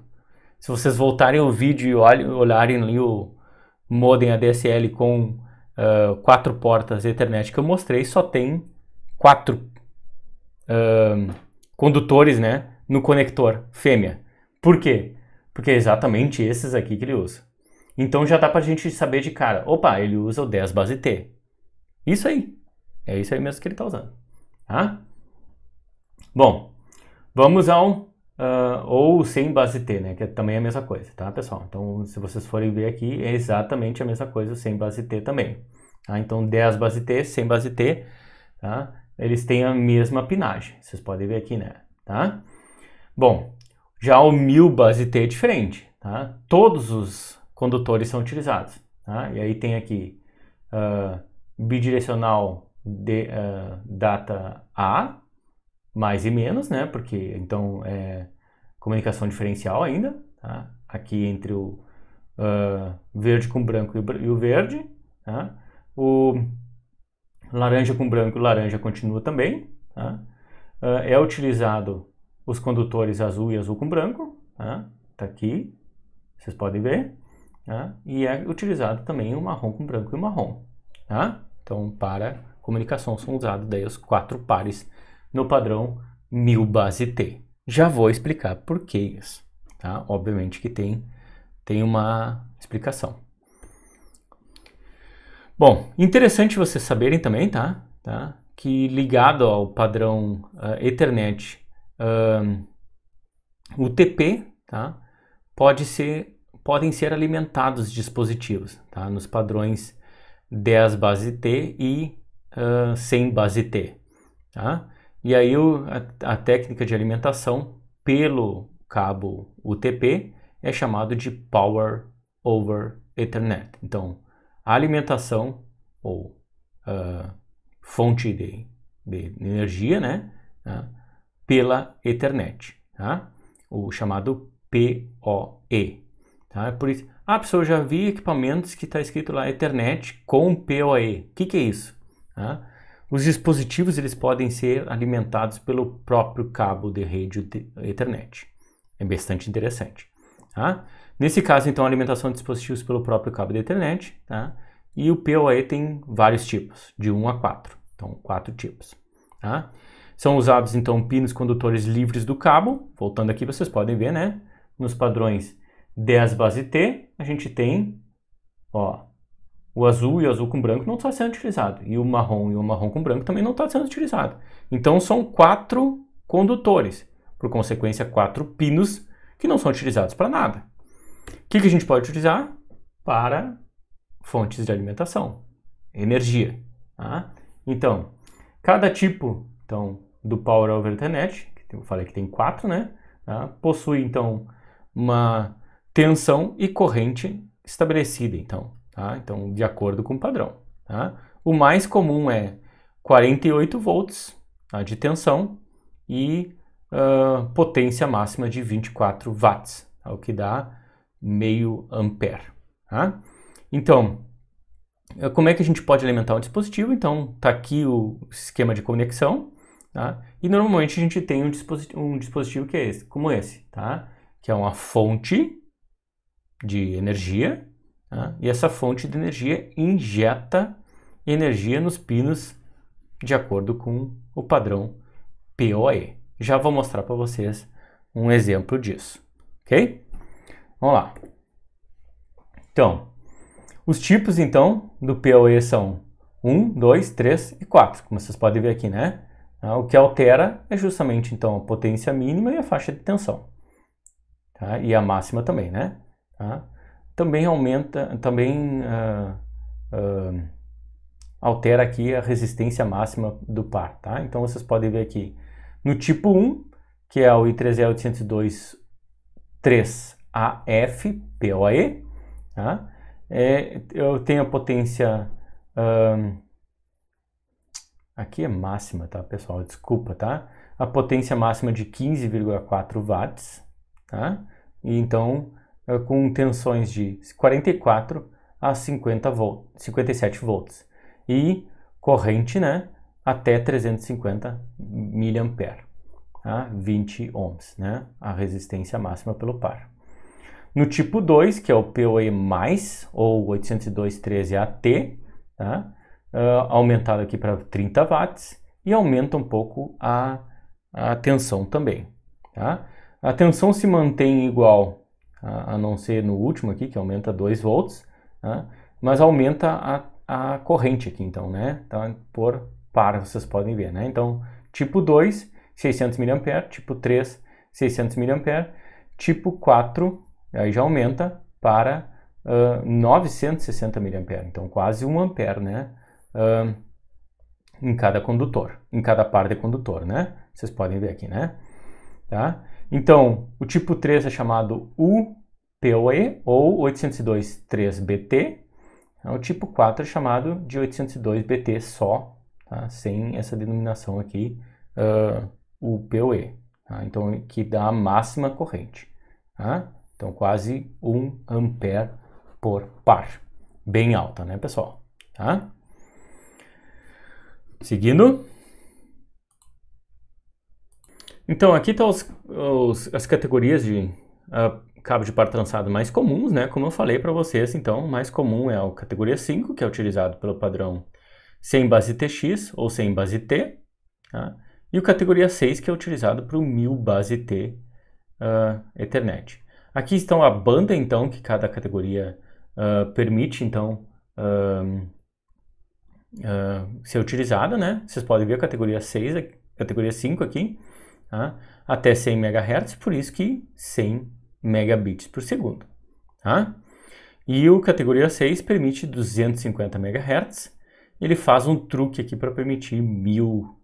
Se vocês voltarem ao vídeo e olharem ali o modem ADSL com 4 portas Ethernet que eu mostrei, só tem 4 condutores, né, no conector fêmea. Por quê? Porque é exatamente esses aqui que ele usa. Então já dá pra gente saber de cara, opa, ele usa o 10 base T. Isso aí. É isso aí mesmo que ele está usando. Tá? Bom, vamos ao ou 100 base T, né, que é também a mesma coisa, tá, pessoal? Então, se vocês forem ver aqui, é exatamente a mesma coisa, 100 base T também. Tá? Então, 10 base T, 100 base T, tá? Eles têm a mesma pinagem. Vocês podem ver aqui, né? Tá? Bom, já o 1000 base T é diferente, tá? Todos os condutores são utilizados, tá? E aí tem aqui bidirecional de data A, mais e menos, né? Porque então é comunicação diferencial ainda, tá? Aqui entre o verde com branco e o verde, tá? O laranja com branco e laranja continua também, tá? É utilizado os condutores azul e azul com branco, tá? Tá aqui, vocês podem ver, tá? E é utilizado também o marrom com branco e o marrom, tá? Então, para comunicação são usados daí os 4 pares no padrão 1000 base T. Já vou explicar por que isso, tá? Obviamente que tem uma explicação. Bom, interessante vocês saberem também, tá? Que ligado ao padrão Ethernet UTP, tá? Podem ser alimentados dispositivos, tá? Nos padrões 10 base T e 100 base T, tá? E aí a técnica de alimentação pelo cabo UTP é chamado de Power over Ethernet. Então, a alimentação ou fonte de energia, né, tá? Pela Ethernet, tá? O chamado PoE. Tá? Por isso, pessoal, eu já vi equipamentos que está escrito lá Ethernet com PoE. O que é isso? Tá? Os dispositivos eles podem ser alimentados pelo próprio cabo de rede Ethernet. É bastante interessante. Tá? Nesse caso, então, a alimentação de dispositivos pelo próprio cabo de Ethernet, tá? E o PoE tem vários tipos, de 1 a 4. Então, 4 tipos. Tá? São usados, então, pinos condutores livres do cabo. Voltando aqui, vocês podem ver, né? Nos padrões 10 base T, a gente tem, ó, o azul e o azul com branco não está sendo utilizado. E o marrom com branco também não está sendo utilizado. Então, são 4 condutores. Por consequência, 4 pinos que não são utilizados para nada. O que a gente pode utilizar? Para fontes de alimentação, energia. Tá? Então, cada tipo do Power over Ethernet, que eu falei que tem 4, né? Tá? Possui, então, uma tensão e corrente estabelecida, então, tá? Então, de acordo com o padrão. Tá? O mais comum é 48 volts, tá, de tensão e potência máxima de 24 watts, tá, o que dá meio ampere. Tá? Então, como é que a gente pode alimentar o dispositivo? Então, está aqui o esquema de conexão, tá? E normalmente a gente tem um dispositivo que é esse, como esse, tá? Que é uma fonte de energia, tá? E essa fonte de energia injeta energia nos pinos de acordo com o padrão PoE. Já vou mostrar para vocês um exemplo disso, ok? Vamos lá. Então, os tipos, então, do PoE são 1, 2, 3 e 4, como vocês podem ver aqui, né? O que altera é justamente, então, a potência mínima e a faixa de tensão. Tá? E a máxima também, né? Tá? Também aumenta, altera aqui a resistência máxima do par, tá? Então, vocês podem ver aqui, no tipo 1, que é o I3E802-3AF PoE, tá? Eu tenho a potência... aqui é máxima, tá, pessoal? Desculpa, tá? A potência máxima de 15,4 watts, tá? E então, com tensões de 44 a 57 volts. E corrente, né? Até 350 mA, tá? 20 ohms, né? A resistência máxima pelo par. No tipo 2, que é o PoE+, ou 802.13AT, tá? Aumentado aqui para 30 watts e aumenta um pouco a tensão também. Tá? A tensão se mantém igual, a não ser no último aqui, que aumenta 2 volts, tá? Mas aumenta a corrente aqui, então, né? Então, por par, vocês podem ver, né? Então, tipo 2, 600 mA, tipo 3, 600 mA, tipo 4, aí já aumenta para 960 mA, então quase 1 ampere, né? Em cada condutor, em cada par de condutor, né? Vocês podem ver aqui, né? Tá? Então, o tipo 3 é chamado UPoE ou 802.3BT. O tipo 4 é chamado de 802BT só, tá? Sem essa denominação aqui, UPoE. Tá? Então, que dá a máxima corrente. Tá? Então, quase 1 ampere por par. Bem alta, né, pessoal? Tá? Seguindo. Então, aqui estão as categorias de cabo de par trançado mais comuns, né? Como eu falei para vocês, então, o mais comum é a categoria 5, que é utilizado pelo padrão sem base TX ou sem base T, tá? E o categoria 6, que é utilizado para o 1000 base T Ethernet. Aqui estão a banda, então, que cada categoria permite, então, ser utilizada, né? Vocês podem ver a categoria 6, a categoria 5 aqui, tá? Até 100 MHz, por isso que 100 megabits por segundo, tá? E o categoria 6 permite 250 MHz, ele faz um truque aqui para permitir 1000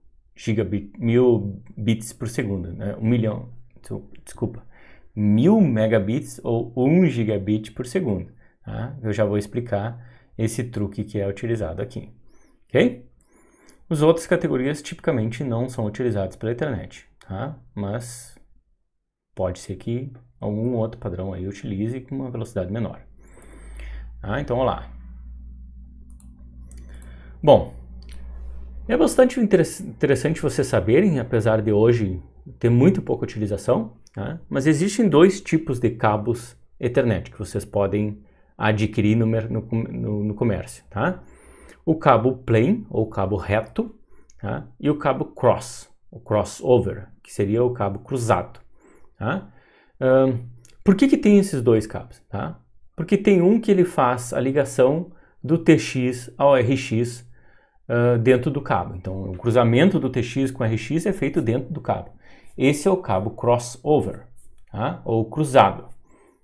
bits por segundo, né? 1000 megabits ou 1 gigabit por segundo, tá? Eu já vou explicar esse truque que é utilizado aqui. Ok? As outras categorias tipicamente não são utilizadas pela Ethernet, tá? Mas pode ser que algum outro padrão aí utilize com uma velocidade menor. Tá? Então, vamos lá. Bom, é bastante interessante vocês saberem, apesar de hoje ter muito pouca utilização, tá? Mas existem dois tipos de cabos Ethernet que vocês podem adquirir no comércio, tá? O cabo plain, ou cabo reto, tá? E o cabo cross, o crossover, que seria o cabo cruzado. Tá? Por que tem esses dois cabos? Tá? Porque tem um que ele faz a ligação do TX ao RX dentro do cabo. Então, o cruzamento do TX com o RX é feito dentro do cabo. Esse é o cabo crossover, tá? Ou cruzado.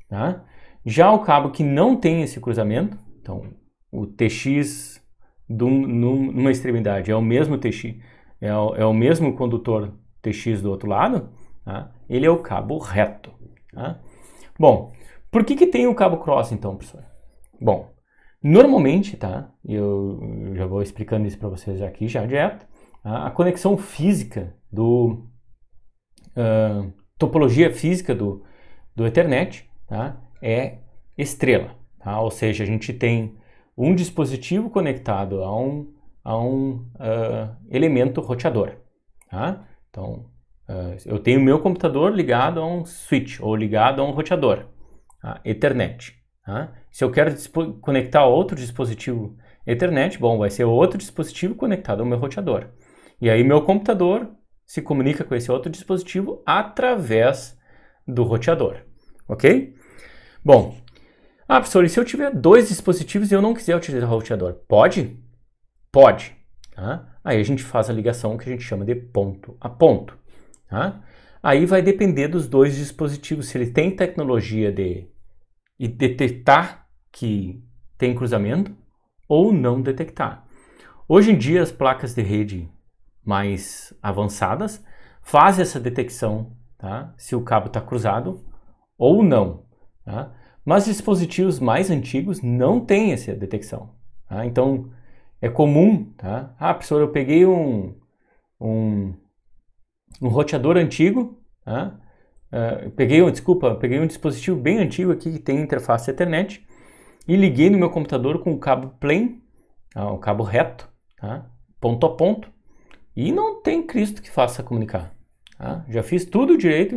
Tá? Já o cabo que não tem esse cruzamento, então o TX numa extremidade é o mesmo TX, é o mesmo condutor TX do outro lado, tá? Ele é o cabo reto. Tá? Bom, por que tem o cabo cross então, professor? Bom, normalmente, tá? Eu já vou explicando isso para vocês aqui já direto. Tá? A conexão física topologia física do Ethernet, tá? É estrela, tá? Ou seja, a gente tem um dispositivo conectado a um elemento roteador, tá? Então, eu tenho meu computador ligado a um switch ou ligado a um roteador, tá? Ethernet. Tá? Se eu quero conectar a outro dispositivo Ethernet, bom, vai ser outro dispositivo conectado ao meu roteador. E aí meu computador se comunica com esse outro dispositivo através do roteador, ok? Bom, professor, e se eu tiver dois dispositivos e eu não quiser utilizar o roteador, pode? Pode. Tá? Aí a gente faz a ligação que a gente chama de ponto a ponto. Tá? Aí vai depender dos dois dispositivos, se ele tem tecnologia de detectar que tem cruzamento ou não detectar. Hoje em dia as placas de rede mais avançadas fazem essa detecção, tá? Se o cabo está cruzado ou não. Tá? Mas dispositivos mais antigos não têm essa detecção. Tá? Então é comum, tá? Ah, professor, eu peguei um roteador antigo, tá? Peguei um dispositivo bem antigo aqui que tem interface Ethernet e liguei no meu computador com o cabo plain, tá? O cabo reto, tá? Ponto a ponto, e não tem Cristo que faça comunicar. Tá? Já fiz tudo direito,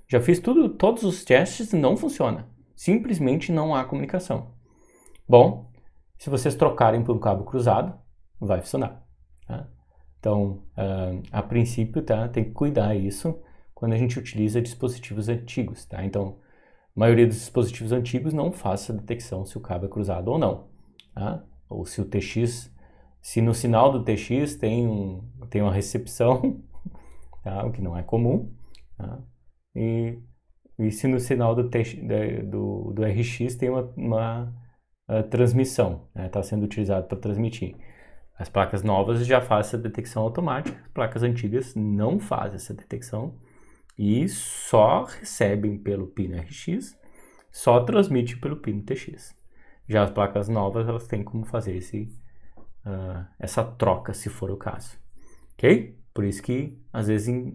já fiz todos os testes e não funciona. Simplesmente não há comunicação. Bom, se vocês trocarem por um cabo cruzado, vai funcionar. Tá? Então, a princípio, tá, tem que cuidar isso quando a gente utiliza dispositivos antigos. Tá? Então, a maioria dos dispositivos antigos não faz essa detecção se o cabo é cruzado ou não. Tá? Ou se o TX, se no sinal do TX tem uma recepção, tá? O que não é comum, tá? E se no sinal do RX tem uma transmissão, está sendo utilizado para transmitir. As placas novas já fazem essa detecção automática, as placas antigas não fazem essa detecção e só recebem pelo pino RX, só transmitem pelo pino TX. Já as placas novas, elas têm como fazer essa troca, se for o caso. Ok? Por isso que, às vezes,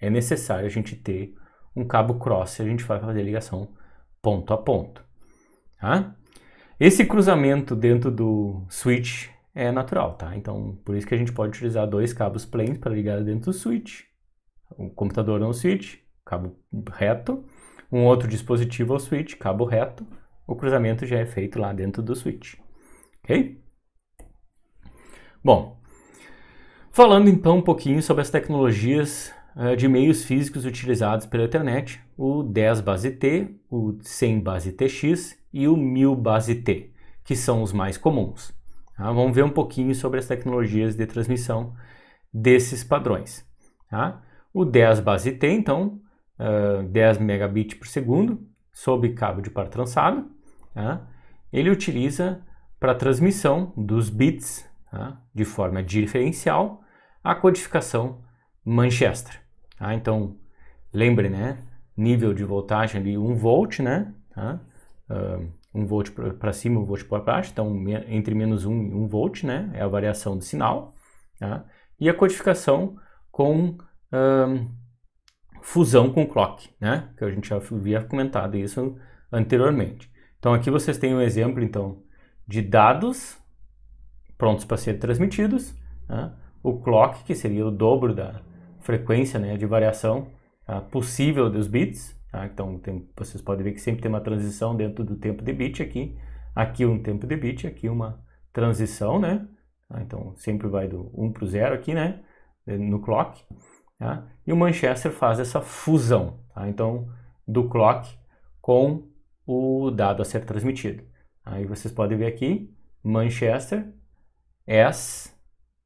é necessário a gente ter um cabo cross se a gente vai fazer ligação ponto a ponto. Tá? Esse cruzamento dentro do switch é natural, tá? Então, por isso que a gente pode utilizar dois cabos plain para ligar dentro do switch. O computador é um switch, cabo reto. Um outro dispositivo é o switch, cabo reto. O cruzamento já é feito lá dentro do switch. Ok? Bom, falando então um pouquinho sobre as tecnologias de meios físicos utilizados pela internet, o 10 base T, o 100 base TX e o 1000 base T, que são os mais comuns. Tá? Vamos ver um pouquinho sobre as tecnologias de transmissão desses padrões. Tá? O 10 base T, então, 10 megabits por segundo, sob cabo de par trançado, tá? Ele utiliza para transmissão dos bits, tá? De forma diferencial, a codificação Manchester. Tá? Então, lembre, né? Nível de voltagem ali 1 volt, né? Tá? 1 volt para cima, 1 volt para baixo, então entre menos 1 e 1 volt, né? É a variação do sinal. Tá? E a codificação com fusão com clock, né? Que a gente já havia comentado isso anteriormente. Então aqui vocês têm um exemplo então de dados prontos para ser transmitidos, né? O clock, que seria o dobro da frequência, né, de variação possível dos bits. Tá? Então vocês podem ver que sempre tem uma transição dentro do tempo de bit aqui um tempo de bit, aqui uma transição, né? Tá? Então sempre vai do 1 para o 0 aqui, né? No clock. Tá? E o Manchester faz essa fusão, tá? Então do clock com o dado a ser transmitido. Aí vocês podem ver aqui, Manchester S,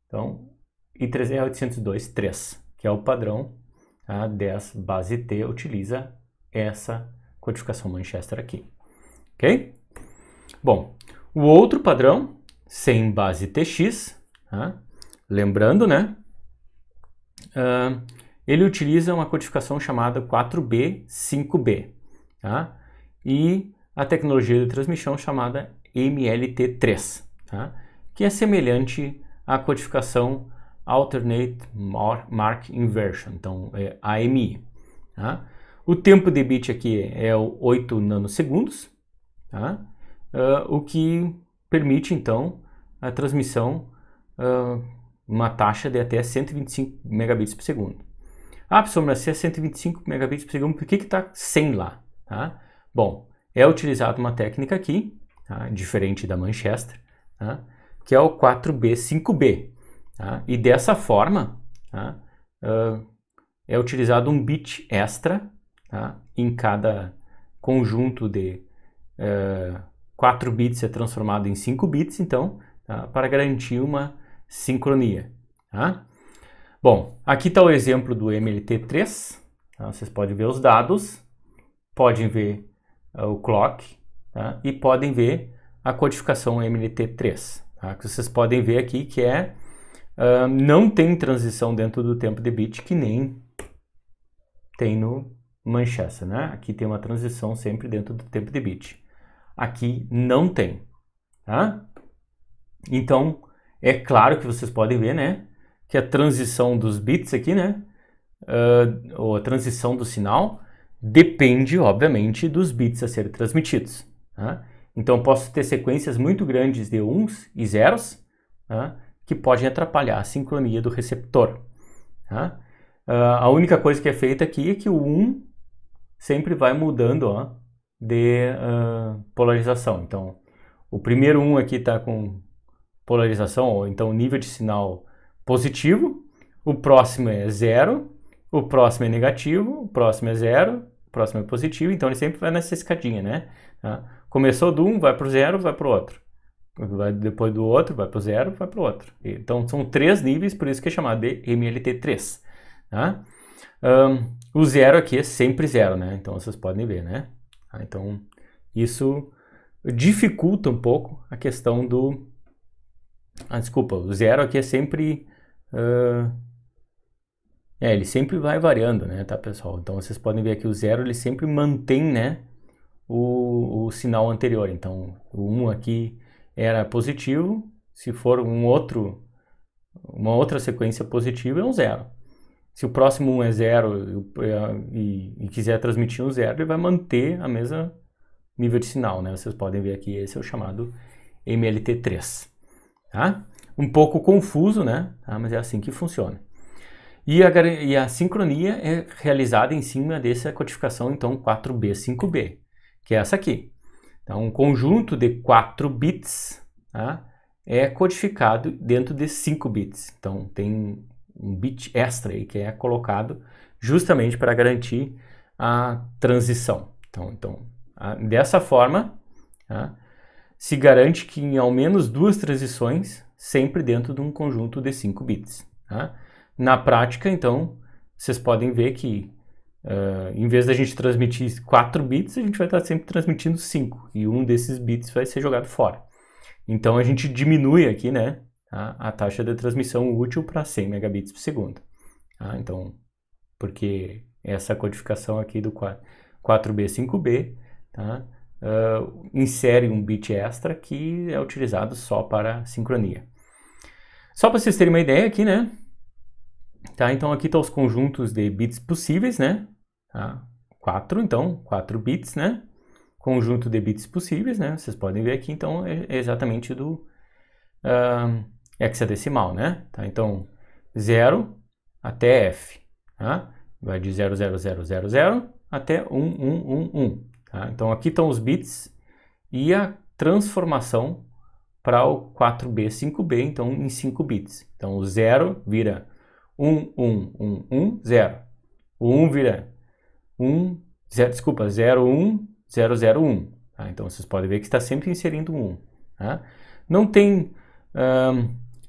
então, I3E-802.3, que é o padrão, tá? 10 base T utiliza essa codificação Manchester aqui, ok? Bom, o outro padrão, 100 base TX, tá? Lembrando, né? Ele utiliza uma codificação chamada 4B5B, tá? E a tecnologia de transmissão chamada MLT3, tá? Que é semelhante à codificação Alternate Mark Inversion, então é AMI. Tá? O tempo de bit aqui é 8 nanosegundos, tá? O que permite então a transmissão uma taxa de até 125 megabits por segundo. Ah, professor, mas se é 125 megabits por segundo, por que está 100 lá? Tá? Bom, é utilizada uma técnica aqui, tá? Diferente da Manchester, tá? Que é o 4B5B. Tá? E dessa forma, tá? É utilizado um bit extra, tá? Em cada conjunto de 4 bits é transformado em 5 bits, então tá? Para garantir uma sincronia. Tá? Bom, aqui está o exemplo do MLT3. Tá? Vocês podem ver os dados, podem ver o clock, tá? E podem ver a codificação MLT3. Tá? Que vocês podem ver aqui que não tem transição dentro do tempo de bit, que nem tem no Manchester, né? Aqui tem uma transição sempre dentro do tempo de bit. Aqui não tem, tá? Então, é claro que vocês podem ver, né? Que a transição dos bits aqui, né? Ou a transição do sinal depende, obviamente, dos bits a serem transmitidos. Tá? Então, posso ter sequências muito grandes de uns e zeros, tá? Que podem atrapalhar a sincronia do receptor. Tá? A única coisa que é feita aqui é que o 1 sempre vai mudando, ó, de polarização. Então, o primeiro 1 aqui está com polarização, ou então nível de sinal positivo, o próximo é 0, o próximo é negativo, o próximo é 0, o próximo é positivo, então ele sempre vai nessa escadinha, né? Tá? Começou do 1, vai para o 0, vai para o outro. Depois do outro, vai para o 0, vai para o outro. Então são 3 níveis, por isso que é chamado de MLT3. Tá? O 0 aqui é sempre 0, né? Então vocês podem ver, né? Então isso dificulta um pouco a questão do... desculpa, o 0 aqui é sempre... ele sempre vai variando, né, tá, pessoal? Então vocês podem ver aqui o 0, ele sempre mantém, né, o sinal anterior. Então o 1 aqui era positivo, se for uma outra sequência positiva é um 0. Se o próximo 1 é 0 e quiser transmitir um 0, ele vai manter a mesma nível de sinal, né? Vocês podem ver aqui, esse é o chamado MLT3. Tá? Um pouco confuso, né? Tá? Mas é assim que funciona. E a sincronia é realizada em cima dessa codificação, então, 4B5B, que é essa aqui. Então, um conjunto de 4 bits, tá? É codificado dentro de 5 bits. Então, tem um bit extra aí que é colocado justamente para garantir a transição. Então dessa forma, tá? Se garante que em ao menos 2 transições, sempre dentro de um conjunto de 5 bits. Tá? Na prática, então, vocês podem ver que em vez da gente transmitir 4 bits, a gente vai estar sempre transmitindo 5, e um desses bits vai ser jogado fora. Então a gente diminui aqui, né, a taxa de transmissão útil para 100 megabits por segundo. Tá? Então, porque essa codificação aqui do 4B5B, tá? Insere um bit extra que é utilizado só para sincronia. Só para vocês terem uma ideia aqui, né? Tá? Então aqui estão os conjuntos de bits possíveis, né? Tá? 4, então, 4 bits, né? Conjunto de bits possíveis, né? Vocês podem ver aqui, então, é exatamente do hexadecimal, né? Tá? Então, 0 até F, tá? Vai de 00000 até 1111. Tá? Então, aqui estão os bits e a transformação para o 4B5B, então, em 5 bits. Então, o 0 vira 1110. O 1 vira 01001. Tá? Então, vocês podem ver que está sempre inserindo 1. Tá? Não tem...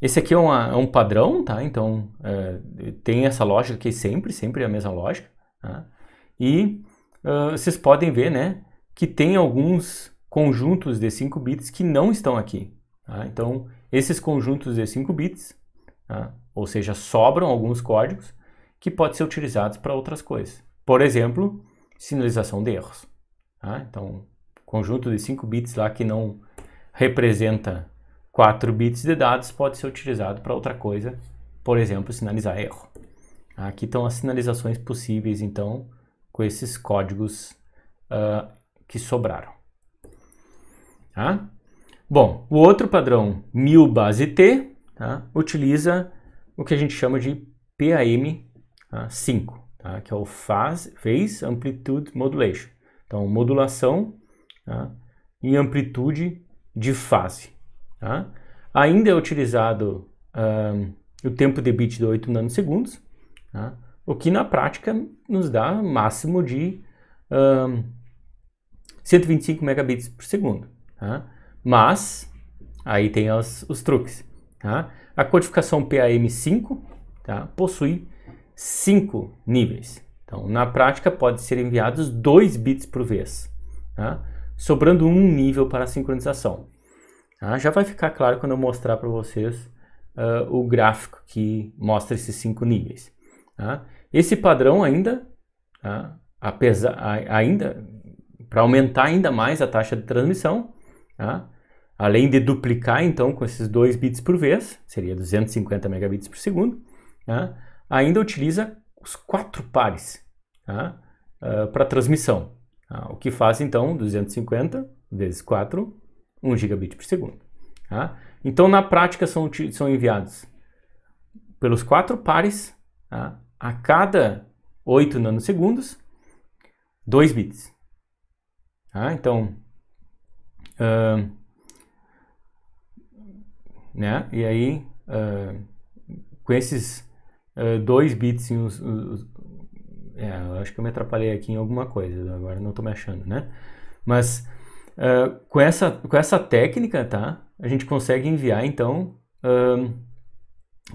esse aqui é um padrão, tá? Então, tem essa lógica aqui sempre é a mesma lógica. Tá? E vocês podem ver, né, que tem alguns conjuntos de 5 bits que não estão aqui. Tá? Então, esses conjuntos de 5 bits, tá? Ou seja, sobram alguns códigos que podem ser utilizados para outras coisas. Por exemplo, sinalização de erros. Tá? Então, conjunto de 5 bits lá que não representa 4 bits de dados pode ser utilizado para outra coisa, por exemplo, sinalizar erro. Aqui estão as sinalizações possíveis, então, com esses códigos que sobraram. Tá? Bom, o outro padrão, 1000 base T, tá? Utiliza o que a gente chama de PAM5, tá? Que é o Phase Amplitude Modulation. Então, modulação, tá? Em amplitude de fase. Tá? Ainda é utilizado o tempo de bit de 8 nanosegundos, tá? O que na prática nos dá máximo de 125 megabits por segundo. Tá? Mas aí tem os truques. Tá? A codificação PAM5, tá, possui 5 níveis. Então, na prática, pode ser enviados 2 bits por vez, tá? Sobrando um nível para a sincronização. Tá? Já vai ficar claro quando eu mostrar para vocês o gráfico que mostra esses 5 níveis. Tá? Esse padrão ainda, tá? Para aumentar ainda mais a taxa de transmissão, tá? Além de duplicar então com esses 2 bits por vez, seria 250 megabits por segundo, tá? Ainda utiliza os 4 pares, tá? Para transmissão, tá? O que faz então 250 vezes 4, 1 gigabit por segundo. Tá? Então na prática são enviados pelos 4 pares, tá? A cada 8 nanosegundos, 2 bits. Tá? Então, né? E aí, com esses 2 bits, eu acho que eu me atrapalhei aqui em alguma coisa, agora não estou me achando, né? Mas com essa técnica, tá? A gente consegue enviar, então,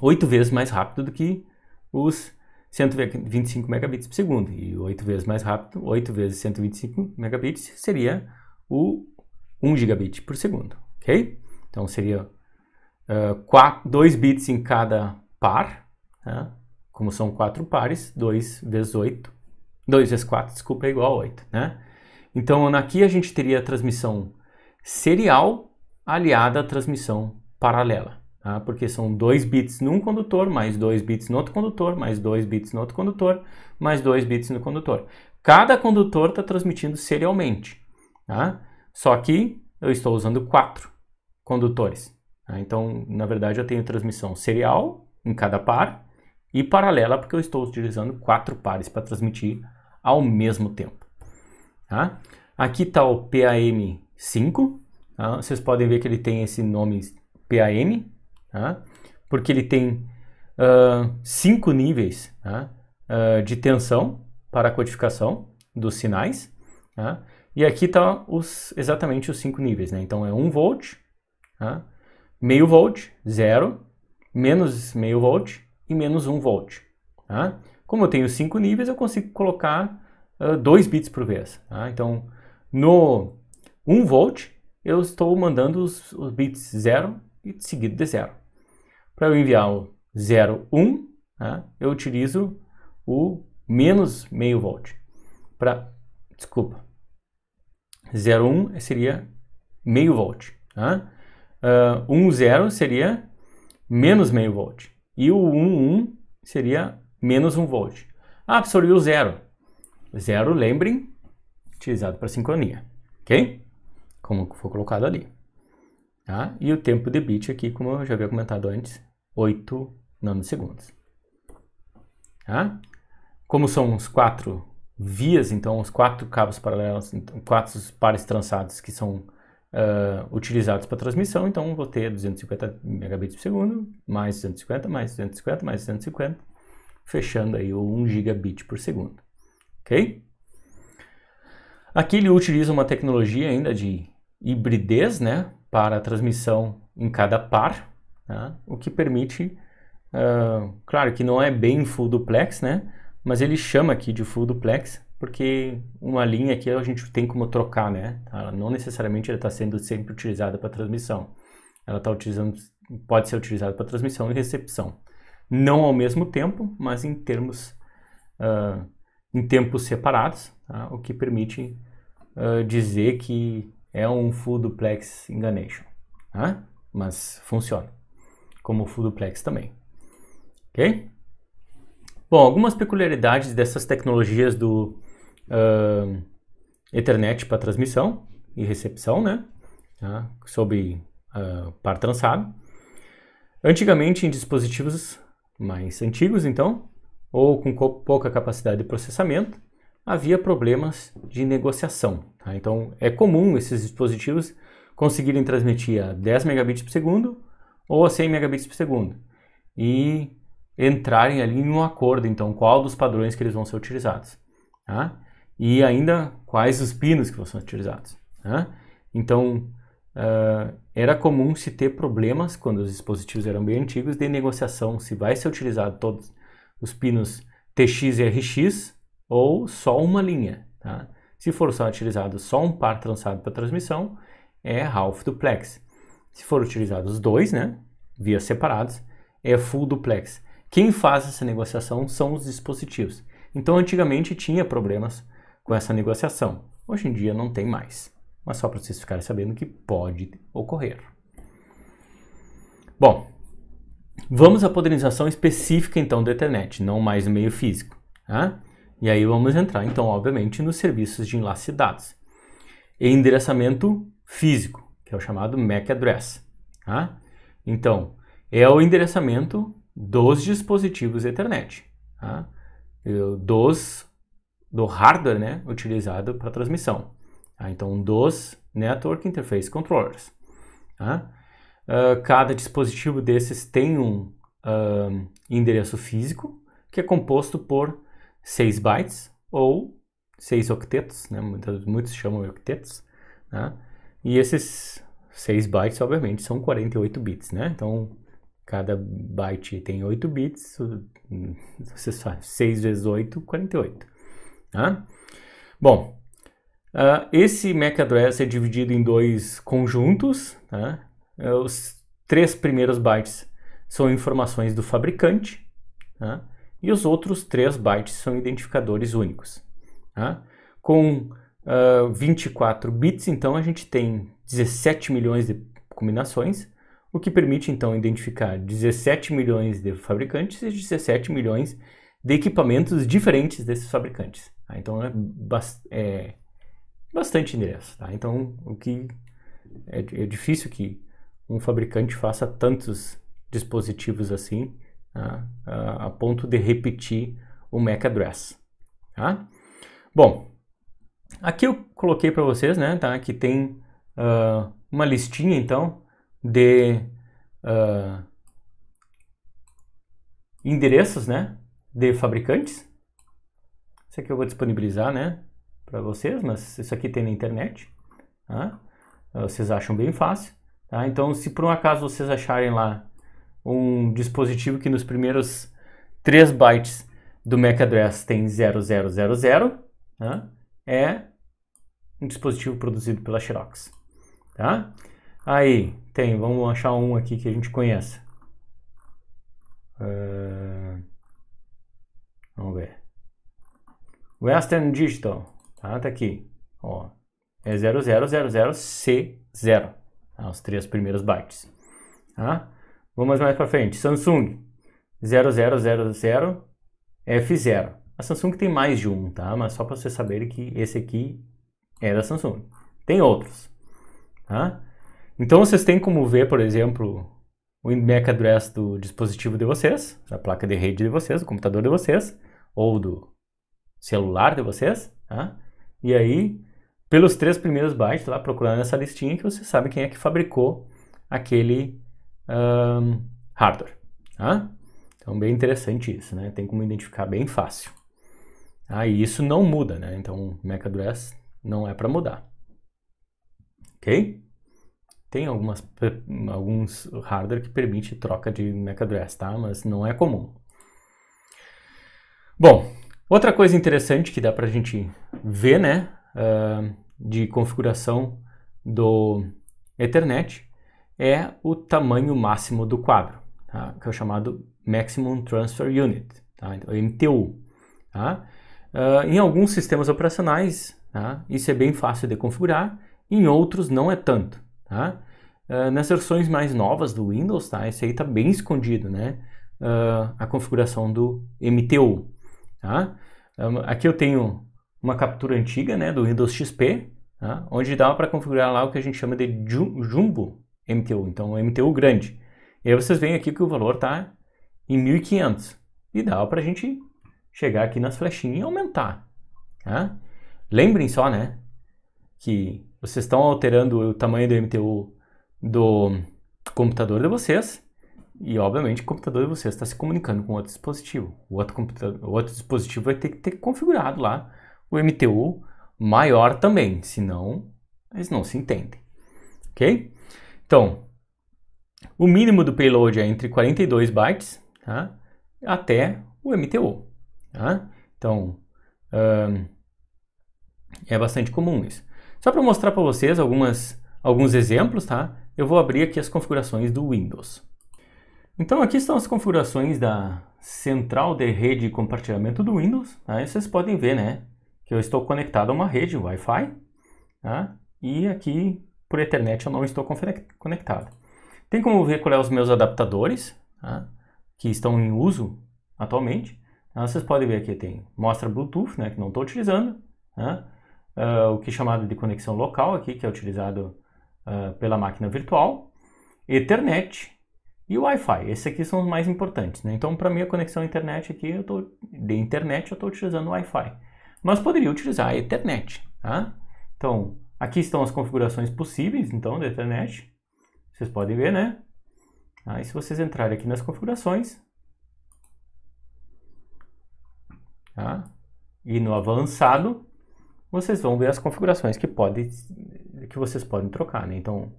8 vezes mais rápido do que os 125 megabits por segundo. E 8 vezes mais rápido, 8 vezes 125 megabits, seria o 1 gigabit por segundo, ok? Então, seria 2 bits em cada par, tá? Como são 4 pares, 2 vezes 8, 2 vezes 4, desculpa, é igual a 8, né? Então, aqui a gente teria a transmissão serial aliada à transmissão paralela, tá? Porque são 2 bits num condutor, mais 2 bits no outro condutor, mais 2 bits no outro condutor, mais 2 bits no condutor. Cada condutor está transmitindo serialmente, tá? Só que eu estou usando 4 condutores. Tá? Então, na verdade, eu tenho transmissão serial em cada par e paralela, porque eu estou utilizando 4 pares para transmitir ao mesmo tempo. Tá? Aqui está o PAM5, tá? Vocês podem ver que ele tem esse nome PAM, tá? Porque ele tem 5 níveis, tá? De tensão para a codificação dos sinais, tá? E aqui está exatamente os 5 níveis, né? Então é 1 volt, tá? Meio volt, 0, menos meio volt e menos 1 volt. Tá? Como eu tenho 5 níveis, eu consigo colocar 2 bits por vez. Tá? Então, no 1 volt, eu estou mandando os bits 0 e seguido de 0. Para eu enviar o 0, 1, tá? Eu utilizo o menos meio volt. Desculpa. 0, 1 seria meio volt. Tá? 1, 0 seria menos meio volt. E o 1, 1 seria menos 1 volt. Absorvi o 0. 0, lembrem, utilizado para sincronia. Ok? Como foi colocado ali. Tá? E o tempo de bit aqui, como eu já havia comentado antes, 8 nanosegundos. Tá? Como são os 4 vias, então os 4 cabos paralelos, 4 pares trançados que são utilizados para transmissão, então vou ter 250 megabits por segundo, mais 250, mais 250, mais 250, fechando aí o 1 gigabit por segundo, ok? Aqui ele utiliza uma tecnologia ainda de hibridez, né, para a transmissão em cada par, tá? O que permite, claro que não é bem full duplex, né, mas ele chama aqui de full duplex, porque uma linha aqui a gente tem como trocar, né? Ela não necessariamente ela está sendo sempre utilizada para transmissão. Ela pode ser utilizada para transmissão e recepção. Não ao mesmo tempo, mas em tempos separados, tá? O que permite dizer que é um full duplex enganation, tá? Mas funciona como full duplex também, ok? Bom, algumas peculiaridades dessas tecnologias do Ethernet para transmissão e recepção, né? Tá? Sobre par trançado. Antigamente, em dispositivos mais antigos, então, ou com pouca capacidade de processamento, havia problemas de negociação. Tá? Então, é comum esses dispositivos conseguirem transmitir a 10 megabits por segundo ou a 100 megabits por segundo e entrarem ali em um acordo, então, qual dos padrões que eles vão ser utilizados. Tá? E ainda quais os pinos que vão ser utilizados. Tá? Então, era comum se ter problemas, quando os dispositivos eram bem antigos, de negociação, se vai ser utilizado todos os pinos TX e RX ou só uma linha. Tá? Se for só utilizado só um par trançado para transmissão, é half duplex. Se for utilizado os dois, né, vias separadas, é full duplex. Quem faz essa negociação são os dispositivos. Então, antigamente tinha problemas com essa negociação. Hoje em dia não tem mais. Mas só para vocês ficarem sabendo que pode ocorrer. Bom, vamos à padronização específica então da Ethernet, não mais no meio físico. Tá? E aí vamos entrar então, obviamente, nos serviços de enlace de dados. E endereçamento físico, que é o chamado MAC address. Tá? Então, é o endereçamento dos dispositivos Ethernet, tá? Do hardware, né, utilizado para transmissão. Tá? Então, dos Network Interface Controllers. Tá? Cada dispositivo desses tem um endereço físico que é composto por 6 bytes ou 6 octetos, né? Muitos chamam octetos. Tá? E esses 6 bytes, obviamente, são 48 bits. Né? Então, cada byte tem 8 bits, vocês fazem 6 vezes 8, 48. Tá? Bom, esse MAC address é dividido em dois conjuntos. Tá? Os 3 primeiros bytes são informações do fabricante, tá? E os outros 3 bytes são identificadores únicos. Tá? Com 24 bits, então, a gente tem 17 milhões de combinações, o que permite, então, identificar 17 milhões de fabricantes e 17 milhões de equipamentos diferentes desses fabricantes. Tá? Então, é bastante endereço. Tá? Então, o que é difícil que um fabricante faça tantos dispositivos assim, tá? A ponto de repetir o MAC address. Tá? Bom, aqui eu coloquei para vocês, né, tá? Que tem uma listinha, então, de endereços, né, de fabricantes. Isso aqui eu vou disponibilizar, né, para vocês, mas isso aqui tem na internet. Tá? Vocês acham bem fácil. Tá? Então, se por um acaso vocês acharem lá um dispositivo que nos primeiros 3 bytes do MAC address tem 0000, tá? É um dispositivo produzido pela Xerox. Tá? Aí, vamos achar um aqui que a gente conheça. Vamos ver. Western Digital, tá aqui. Ó, é 0000C0. Os 3 primeiros bytes. Tá? Vamos mais para frente. Samsung 0000F0. A Samsung tem mais de um, tá? Mas só para vocês saberem que esse aqui é da Samsung. Tem outros. Tá? Então vocês têm como ver, por exemplo, o MAC address do dispositivo de vocês, da placa de rede de vocês, do computador de vocês, ou do celular de vocês. Tá? E aí, pelos 3 primeiros bytes, lá procurando nessa listinha, que você sabe quem é que fabricou aquele hardware. Tá? Então, bem interessante isso, né? Tem como identificar bem fácil. E isso não muda, né? Então, o MAC address não é para mudar. Ok? Tem alguns hardware que permite troca de MAC address, tá? Mas não é comum. Bom, outra coisa interessante que dá para a gente ver, né? De configuração do Ethernet é o tamanho máximo do quadro, tá? Que é o chamado Maximum Transfer Unit, tá? Então, MTU. Tá? Em alguns sistemas operacionais, tá? Isso é bem fácil de configurar, em outros não é tanto. Tá? Nas versões mais novas do Windows, tá? Isso aí está bem escondido, né? A configuração do MTU. Tá? Aqui eu tenho uma captura antiga, né, do Windows XP, tá? Onde dava para configurar lá o que a gente chama de Jumbo MTU, então MTU grande. E aí vocês veem aqui que o valor está em 1500 e dá para a gente chegar aqui nas flechinhas e aumentar. Tá? Lembrem só, né, que vocês estão alterando o tamanho do MTU do computador de vocês e, obviamente, o computador de vocês está se comunicando com outro dispositivo. O outro dispositivo vai ter que ter configurado lá o MTU maior também, senão eles não se entendem. ok? Então, o mínimo do payload é entre 42 bytes, tá? Até o MTU, tá? Então, é bastante comum isso. Só para mostrar para vocês alguns exemplos, tá? Eu vou abrir aqui as configurações do Windows. Então, aqui estão as configurações da central de rede de compartilhamento do Windows. Tá? E vocês podem ver, né, que eu estou conectado a uma rede Wi-Fi, tá? E aqui por Ethernet eu não estou conectado. Tem como ver qual é os meus adaptadores, tá? Que estão em uso atualmente. Tá? Vocês podem ver aqui, mostra Bluetooth, né, que não estou utilizando, tá? O que é chamado de conexão local aqui, que é utilizado pela máquina virtual, Ethernet e o Wi-Fi. Esses aqui são os mais importantes, né? Então, para minha conexão à internet aqui, eu estou utilizando o Wi-Fi. Mas poderia utilizar a Ethernet, tá? Então, aqui estão as configurações possíveis, então, da Ethernet. Vocês podem ver, né? Aí, se vocês entrarem aqui nas configurações, tá? E no avançado, vocês vão ver as configurações que vocês podem trocar, né? Então,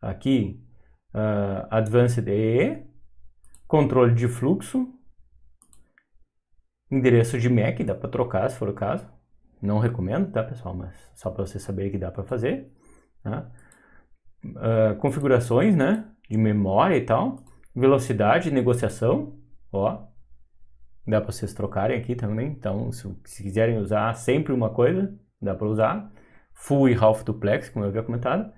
aqui, Advanced EE, controle de fluxo, endereço de MAC, dá para trocar se for o caso. Não recomendo, tá, pessoal? Mas só para vocês saberem que dá para fazer. Tá? Configurações, né, de memória e tal. Velocidade, negociação, ó. Dá para vocês trocarem aqui também. Então, se quiserem usar sempre uma coisa, dá para usar. Full e half duplex, como eu havia comentado.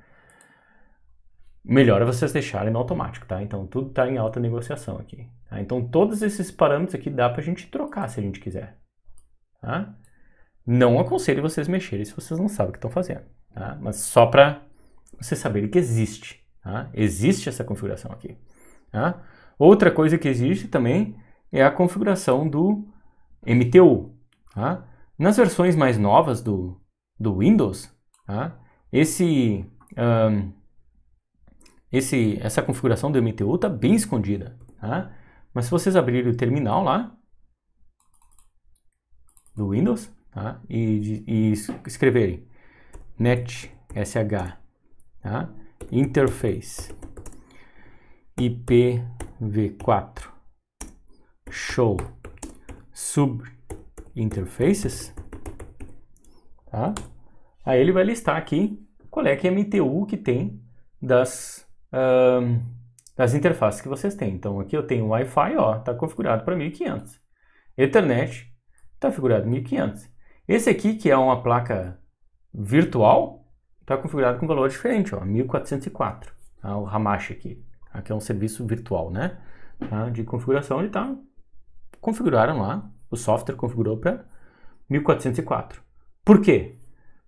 Melhor é vocês deixarem no automático, tá? Então, tudo está em alta negociação aqui. Tá? Então, todos esses parâmetros aqui dá para a gente trocar se a gente quiser. Tá? Não aconselho vocês mexerem se vocês não sabem o que estão fazendo. Tá? Mas só para vocês saberem que existe. Tá? Existe essa configuração aqui. Tá? Outra coisa que existe também é a configuração do MTU. Tá? Nas versões mais novas do Windows, tá? Essa configuração do MTU está bem escondida. Tá? Mas se vocês abrirem o terminal lá do Windows, tá? e escreverem netsh, tá? interface IPv4 show sub interfaces, tá? Aí ele vai listar aqui qual é que é a MTU que tem das interfaces que vocês têm. Então aqui eu tenho Wi-Fi, ó, está configurado para 1500. Ethernet está configurado 1500. Esse aqui, que é uma placa virtual, está configurado com valor diferente, ó, 1404. Tá? O Hamachi aqui. Aqui é um serviço virtual, né? Tá? De configuração, ele tá configuraram lá, o software configurou para 1404. Por quê?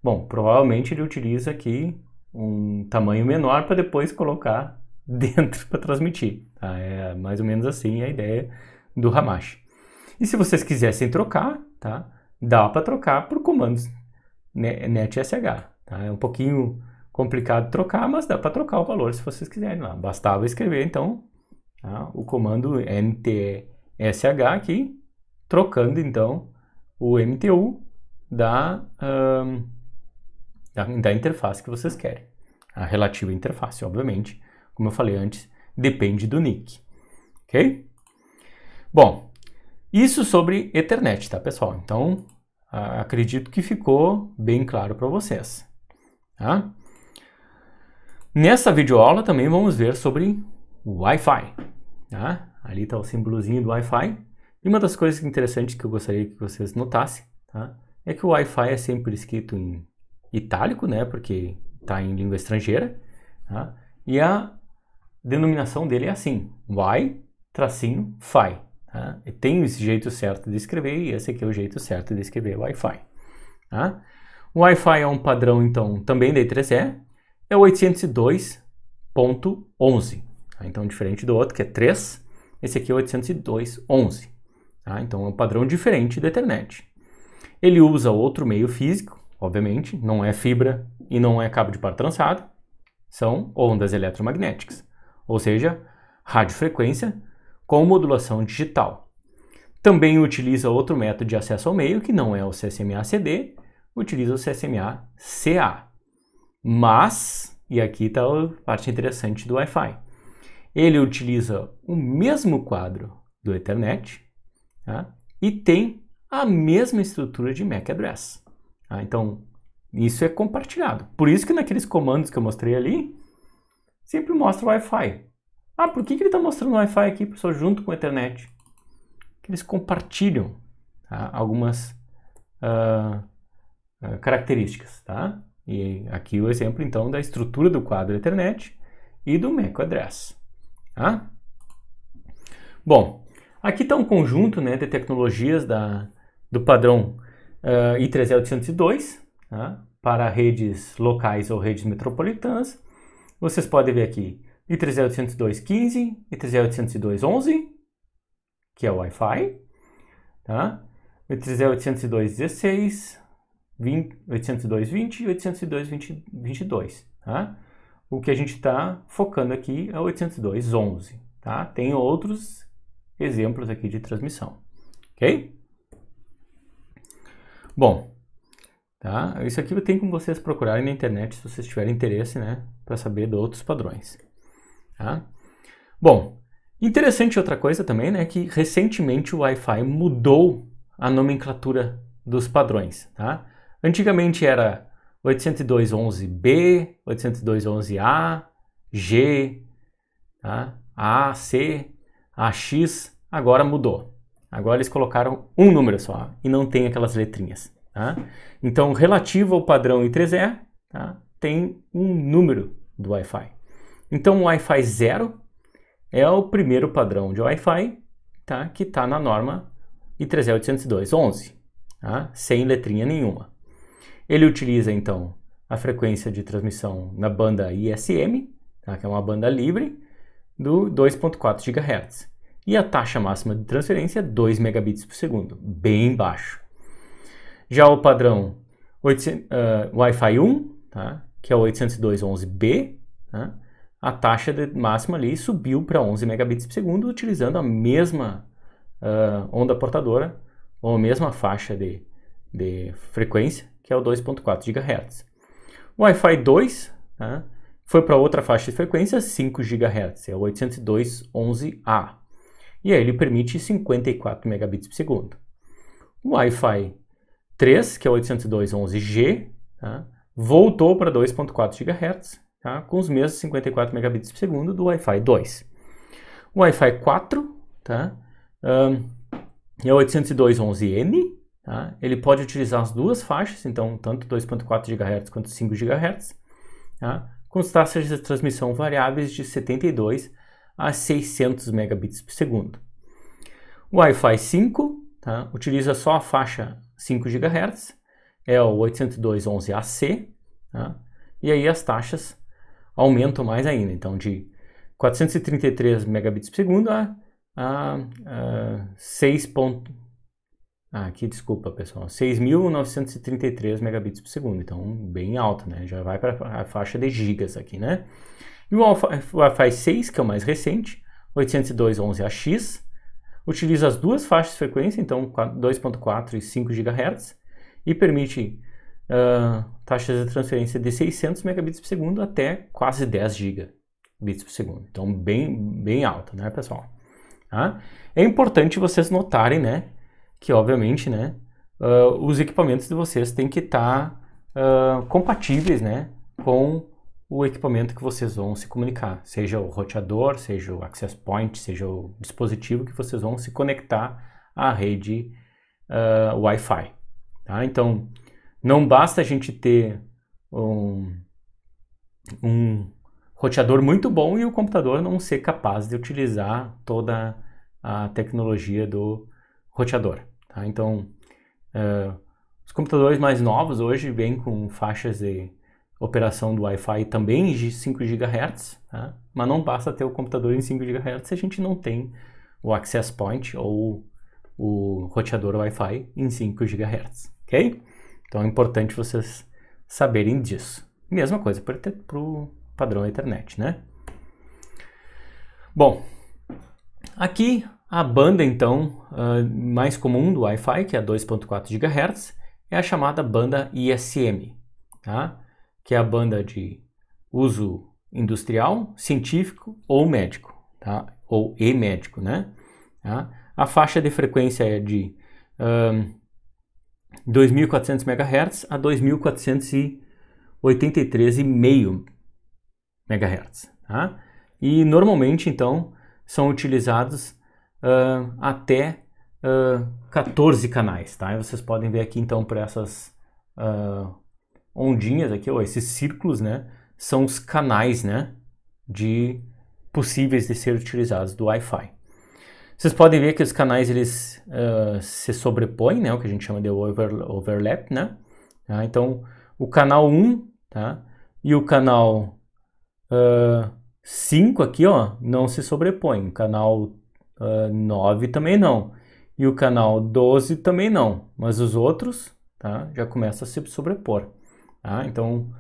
Bom, provavelmente ele utiliza aqui um tamanho menor para depois colocar dentro para transmitir. Tá? É mais ou menos assim a ideia do Hamachi. E se vocês quisessem trocar, tá? Dá para trocar por comandos netsh. Tá? É um pouquinho complicado trocar, mas dá para trocar o valor se vocês quiserem lá. Bastava escrever, então, tá? O comando netsh aqui, trocando, então, o MTU da interface que vocês querem. A relativa interface, obviamente, como eu falei antes, depende do NIC. Ok? Bom, isso sobre Ethernet, tá, pessoal? Então, acredito que ficou bem claro para vocês. Tá? Nessa videoaula também vamos ver sobre o Wi-Fi. Tá? Ali está o símbolozinho do Wi-Fi. E uma das coisas interessantes que eu gostaria que vocês notassem, tá? É que o Wi-Fi é sempre escrito em itálico, né? Porque está em língua estrangeira. Tá? E a denominação dele é assim, Y-Fi. Tá? E tem esse jeito certo de escrever e esse aqui é o jeito certo de escrever Wi-Fi. Tá? O Wi-Fi é um padrão, então, também da I3E, é o 802.11. Tá? Então, diferente do outro, que é 3, esse aqui é o 802.11. Tá? Então, é um padrão diferente do Ethernet. Ele usa outro meio físico, obviamente, não é fibra e não é cabo de par trançado, são ondas eletromagnéticas, ou seja, radiofrequência com modulação digital. Também utiliza outro método de acesso ao meio, que não é o CSMA-CD, utiliza o CSMA-CA. Mas, E aqui está a parte interessante do Wi-Fi. Ele utiliza o mesmo quadro do Ethernet, tá? E tem a mesma estrutura de MAC address. Tá? Então, isso é compartilhado. Por isso que naqueles comandos que eu mostrei ali, sempre mostra o Wi-Fi. Ah, por que ele está mostrando o Wi-Fi aqui, pessoal, junto com o Ethernet? Que eles compartilham, tá? Algumas características, tá? E aqui o exemplo, então, da estrutura do quadro Ethernet e do MAC address. Tá? Bom, aqui está um conjunto, né, de tecnologias do padrão I3E802, tá? Para redes locais ou redes metropolitanas. Vocês podem ver aqui I3E802.15, I3E802.11, que é o Wi-Fi, tá? I3E802.16, 802.20 e 802.22, tá? O que a gente está focando aqui é o 802.11, tá? Tem outros exemplos aqui de transmissão, ok? Bom, tá? Isso aqui tem como vocês procurarem na internet se vocês tiverem interesse, né? Para saber de outros padrões, tá? Bom, interessante outra coisa também, né? Que recentemente o Wi-Fi mudou a nomenclatura dos padrões, tá? Antigamente era 802.11b, 802.11a, G, tá? A, C, AX, agora mudou. Agora eles colocaram um número só e não tem aquelas letrinhas, tá? Então, relativo ao padrão I3E, tá? Tem um número do Wi-Fi. Então, o Wi-Fi 0 é o primeiro padrão de Wi-Fi, tá? Que está na norma I3E802.11, tá? Sem letrinha nenhuma. Ele utiliza, então, a frequência de transmissão na banda ISM, tá? Que é uma banda livre, do 2.4 GHz. E a taxa máxima de transferência é 2 megabits por segundo, bem baixo. Já o padrão Wi-Fi 1, tá? Que é o 802.11b, tá? A taxa máxima ali subiu para 11 megabits por segundo, utilizando a mesma onda portadora, ou a mesma faixa de frequência, que é o 2.4 GHz. O Wi-Fi 2, tá? Foi para outra faixa de frequência, 5 GHz, é o 802.11a. E aí ele permite 54 megabits por segundo. O Wi-Fi 3, que é o 802.11g, tá? Voltou para 2.4 GHz, tá? Com os mesmos 54 megabits por segundo do Wi-Fi 2. O Wi-Fi 4, tá? É o 802.11n, tá? Ele pode utilizar as duas faixas, então tanto 2.4 GHz quanto 5 GHz, tá? Com taxas de transmissão variáveis de 72 a 600 megabits por segundo. O Wi-Fi 5, tá? Utiliza só a faixa 5 GHz, é o 802.11ac, tá? E aí as taxas aumentam mais ainda, então de 433 megabits por segundo a 6.933 megabits por segundo, então bem alto, né? Já vai para a faixa de gigas aqui, né? E o Wi-Fi 6, que é o mais recente, 802.11ax, utiliza as duas faixas de frequência, então 2.4 e 5 GHz, e permite taxas de transferência de 600 megabits por segundo até quase 10 gigabits por segundo. Então bem alto, né, pessoal? Tá? É importante vocês notarem, né, que obviamente, né, os equipamentos de vocês têm que estar compatíveis, né, com o equipamento que vocês vão se comunicar, seja o roteador, seja o access point, seja o dispositivo que vocês vão se conectar à rede Wi-Fi. Tá? Então, não basta a gente ter um roteador muito bom e o computador não ser capaz de utilizar toda a tecnologia do roteador. Tá? Então, os computadores mais novos hoje vêm com faixas de operação do Wi-Fi também de 5 GHz, tá? Mas não basta ter o computador em 5 GHz se a gente não tem o access point ou o roteador Wi-Fi em 5 GHz, ok? Então é importante vocês saberem disso. Mesma coisa para o padrão Ethernet, né? Bom, aqui a banda então mais comum do Wi-Fi, que é 2.4 GHz, é a chamada banda ISM, tá? Que é a banda de uso industrial, científico ou médico, tá? Ou e-médico, né? Tá? A faixa de frequência é de 2.400 MHz a 2.483,5 MHz, tá? E normalmente, então, são utilizados até 14 canais, tá? E vocês podem ver aqui, então, por essas ondinhas aqui, ó, esses círculos, né? São os canais, né? Possíveis de ser utilizados do Wi-Fi. Vocês podem ver que os canais, eles se sobrepõem, né? O que a gente chama de overlap, né? Tá? Então, o canal 1, tá? E o canal 5 aqui, ó, não se sobrepõem. O canal 9 também não. E o canal 12 também não. Mas os outros, tá, já começam a se sobrepor. Tá? Então,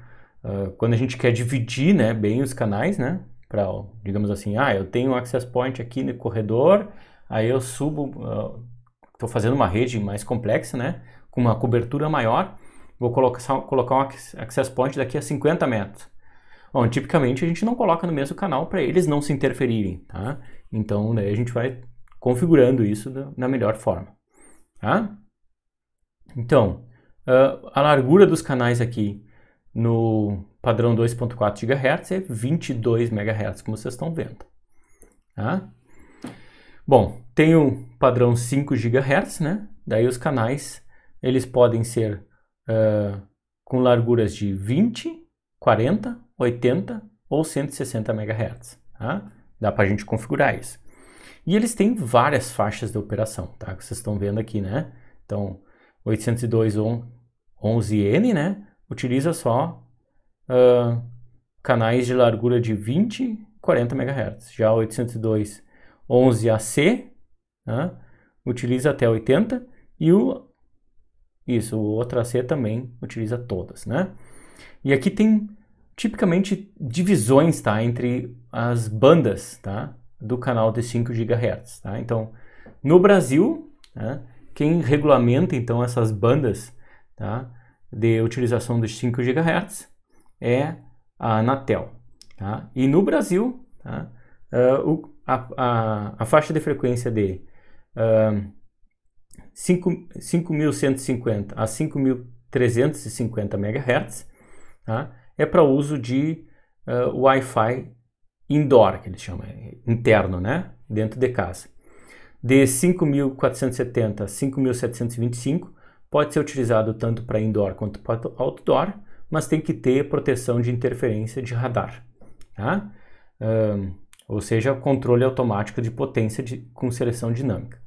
quando a gente quer dividir, né, bem os canais, né, para, digamos assim, eu tenho um access point aqui no corredor, aí eu subo, estou fazendo uma rede mais complexa, né, com uma cobertura maior, vou colocar um access point daqui a 50 metros. Bom, tipicamente a gente não coloca no mesmo canal para eles não se interferirem, tá? Então, daí a gente vai configurando isso da melhor forma, tá? Então, a largura dos canais aqui no padrão 2.4 GHz é 22 MHz, como vocês estão vendo, tá? Bom, tem o padrão 5 GHz, né? Daí os canais, eles podem ser com larguras de 20, 40, 80 ou 160 MHz, tá? Dá para a gente configurar isso. E eles têm várias faixas de operação, tá? Que vocês estão vendo aqui, né? Então, 802.11n, né? Utiliza só canais de largura de 20, 40 MHz. Já 802.11ac, né? Utiliza até 80 e o outro AC também utiliza todas, né? E aqui tem tipicamente divisões, tá, entre as bandas, tá, do canal de 5 GHz, tá? Então, no Brasil, né, quem regulamenta então essas bandas, tá, de utilização dos 5 GHz é a Anatel, tá? E no Brasil, tá, a faixa de frequência de 5.150 a 5.350 MHz, tá, é para uso de Wi-Fi indoor, que eles chamam, interno, né, dentro de casa. De 5.470 a 5.725 pode ser utilizado tanto para indoor quanto para outdoor, mas tem que ter proteção de interferência de radar, tá? Ou seja, controle automático de potência com seleção dinâmica,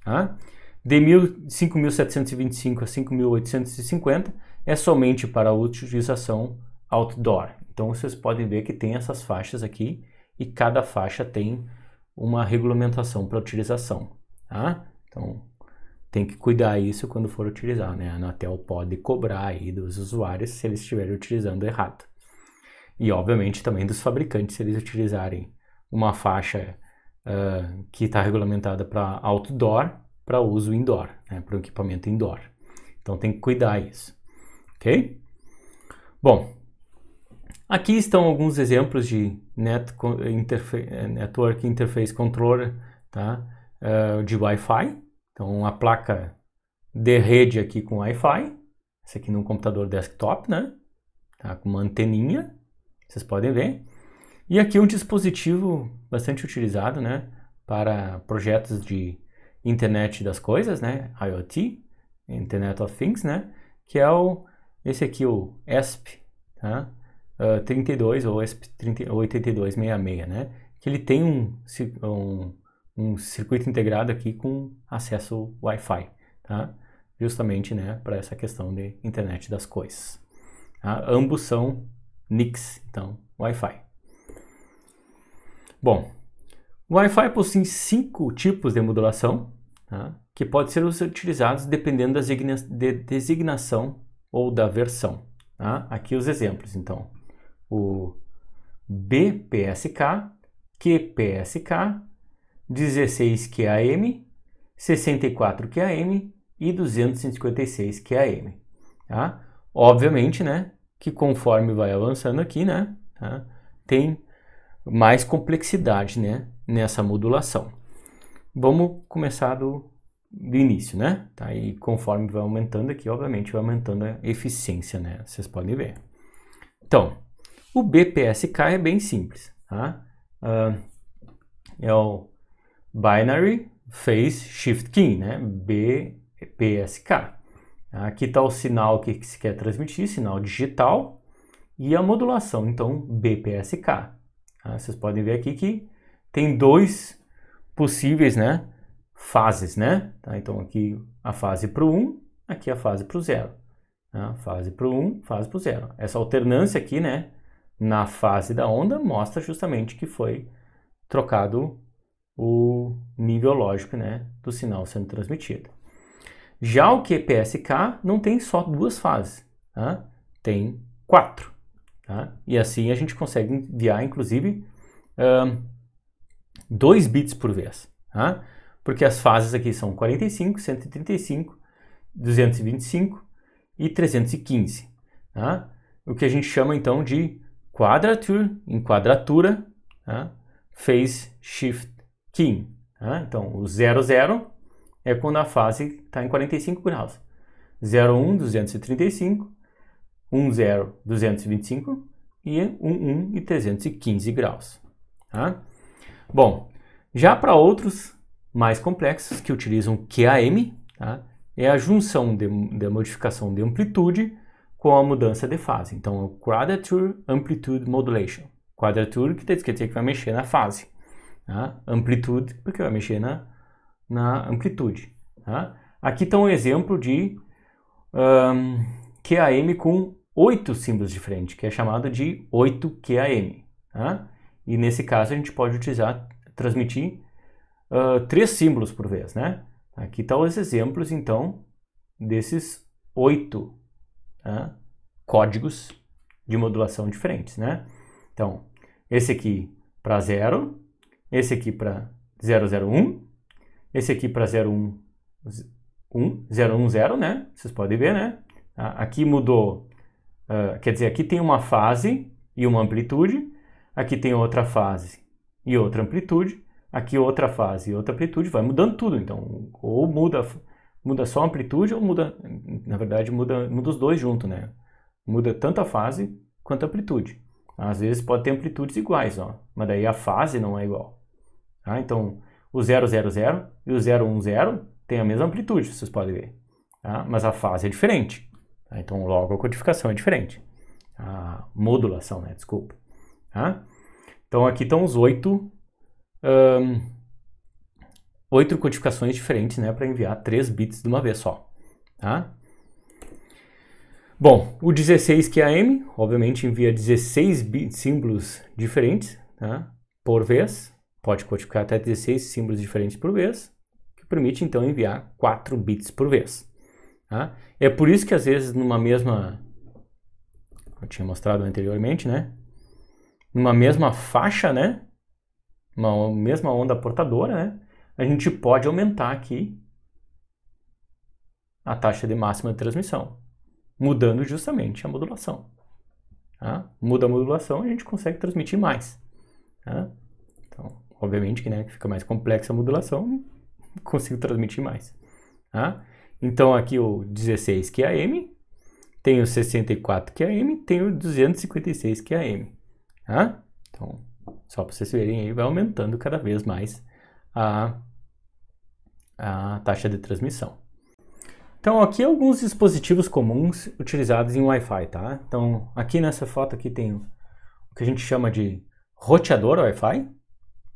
tá? De 5.725 a 5.850 é somente para utilização outdoor. Então vocês podem ver que tem essas faixas aqui e cada faixa tem uma regulamentação para utilização, tá? Então tem que cuidar isso quando for utilizar, né? A Anatel pode cobrar aí dos usuários se eles estiverem utilizando errado. E obviamente também dos fabricantes se eles utilizarem uma faixa que está regulamentada para outdoor, para uso indoor, né? Para o equipamento indoor. Então tem que cuidar isso, ok? Bom, aqui estão alguns exemplos de Network Interface Controller, tá? De Wi-Fi. Então, a placa de rede aqui com Wi-Fi. Esse aqui num computador desktop, né? Tá? Com uma anteninha, vocês podem ver. E aqui um dispositivo bastante utilizado, né? Para projetos de Internet das Coisas, né? IoT, Internet of Things, né? Que é esse aqui, o ESP, tá? 32 ou ESP8266, né? Que ele tem um circuito integrado aqui com acesso Wi-Fi, tá? Justamente, né, para essa questão de internet das coisas. Tá? Ambos são NICs, então Wi-Fi. Bom, o Wi-Fi possui 5 tipos de modulação, tá? Que podem ser utilizados dependendo da designação ou da versão. Tá? Aqui os exemplos, então. O BPSK, QPSK, 16 QAM, 64 QAM e 256 QAM. Tá? Obviamente, né, que conforme vai avançando aqui, né, tá, tem mais complexidade, né, nessa modulação. Vamos começar do início, né? Tá? E conforme vai aumentando aqui, obviamente vai aumentando a eficiência, né? Vocês podem ver. Então, o BPSK é bem simples, tá? É o Binary Phase Shift Key, né? BPSK. Aqui está o sinal que se quer transmitir, sinal digital, e a modulação, então BPSK. Tá? Vocês podem ver aqui que tem dois possíveis, né, fases, né? Tá? Então aqui a fase para o 1, aqui a fase para o 0. Tá? Fase para o 1, fase para o 0. Essa alternância aqui, né, na fase da onda mostra justamente que foi trocado o nível lógico, né, do sinal sendo transmitido. Já o QPSK não tem só duas fases, tá? Tem 4. Tá? E assim a gente consegue enviar, inclusive, 2 bits por vez. Tá? Porque as fases aqui são 45, 135, 225 e 315. Tá? O que a gente chama então de quadrature, em quadratura, tá? Phase Shift Key. Tá? Então o 00 é quando a fase está em 45 graus. 01, 235, 10, 225 e 11 e 315 graus. Tá? Bom, já para outros mais complexos que utilizam QAM, tá? É a junção da modificação de amplitude com a mudança de fase. Então, é o Quadrature Amplitude Modulation. Quadrature quer dizer que vai mexer na fase. Tá? Amplitude porque vai mexer na amplitude. Tá? Aqui está um exemplo de QAM com 8 símbolos diferentes, que é chamado de 8QAM. Tá? E nesse caso a gente pode transmitir 3 símbolos por vez. Né? Aqui estão os exemplos então desses 8 códigos de modulação diferentes. Né? Então, esse aqui para 0, esse aqui para 001, esse aqui para 010, né? Vocês podem ver, né? Aqui mudou, quer dizer, aqui tem uma fase e uma amplitude, aqui tem outra fase e outra amplitude, aqui outra fase e outra amplitude, vai mudando tudo, então, ou muda só a amplitude, ou muda, na verdade, muda os dois juntos, né? Muda tanto a fase quanto a amplitude. Às vezes pode ter amplitudes iguais, ó, mas daí a fase não é igual. Tá? Então, o 000 e o 010 tem a mesma amplitude, vocês podem ver. Tá? Mas a fase é diferente. Tá? Então, logo a codificação é diferente. A modulação, né? Desculpa. Tá? Então, aqui estão os 8 codificações diferentes, né? Para enviar 3 bits de uma vez só. Tá? Bom, o 16QAM, obviamente, envia 16 símbolos diferentes, tá? Por vez. Pode codificar até 16 símbolos diferentes por vez, que permite, então, enviar 4 bits por vez. Tá? É por isso que, às vezes, numa mesma... Eu tinha mostrado anteriormente, né? Numa mesma faixa, né? Uma mesma onda portadora, né? A gente pode aumentar aqui a taxa de máxima de transmissão, mudando justamente a modulação. Tá? Muda a modulação, a gente consegue transmitir mais. Tá? Então, obviamente que, né, que fica mais complexa a modulação, consigo transmitir mais. Tá? Então aqui o 16QAM, tem o 64QAM, tem o 256QAM. Tá? Então, só para vocês verem aí, vai aumentando cada vez mais a taxa de transmissão. Então aqui alguns dispositivos comuns utilizados em Wi-Fi, tá? Então aqui nessa foto aqui tem o que a gente chama de roteador Wi-Fi.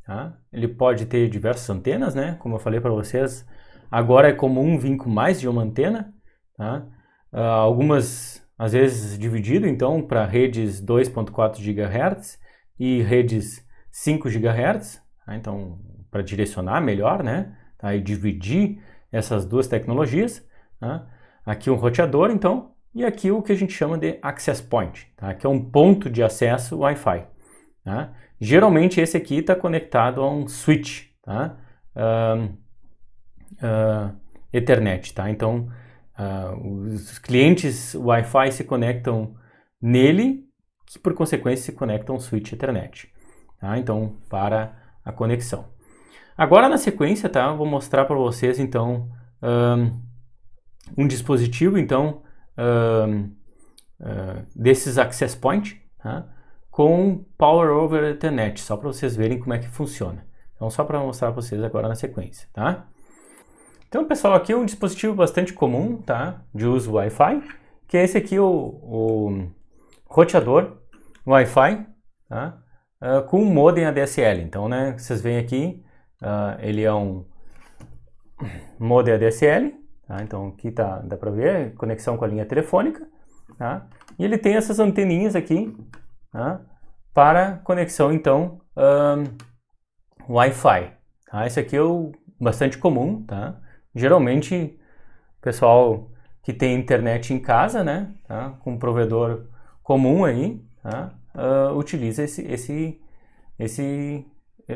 Tá? Ele pode ter diversas antenas, né? Como eu falei para vocês, agora é comum vir com mais de uma antena. Tá? Algumas, às vezes, dividido, então, para redes 2.4 GHz e redes 5 GHz. Tá? Então, para direcionar melhor, né? Tá? E dividir essas duas tecnologias. Tá? Aqui um roteador, então, e aqui o que a gente chama de access point, tá? Que é um ponto de acesso Wi-Fi. Tá? Geralmente esse aqui está conectado a um switch, tá? Ethernet, tá? Então os clientes Wi-Fi se conectam nele, que por consequência se conecta a um switch Ethernet. Tá? Então, para a conexão. Agora na sequência, tá? Vou mostrar para vocês então um dispositivo então desses access point, tá? Com Power over Ethernet, só para vocês verem como é que funciona. Então só para mostrar para vocês agora na sequência, tá? Então pessoal, aqui é um dispositivo bastante comum, tá? De uso Wi-Fi, que é esse aqui, o roteador Wi-Fi, tá? Com modem ADSL. Então, né, vocês veem aqui, ele é um modem ADSL, tá? Então aqui dá para ver conexão com a linha telefônica, tá? E ele tem essas anteninhas aqui, tá? Para conexão então Wi-Fi. Tá? Esse aqui é bastante comum, tá? Geralmente pessoal que tem internet em casa, né, tá? Com um provedor comum aí, tá? Utiliza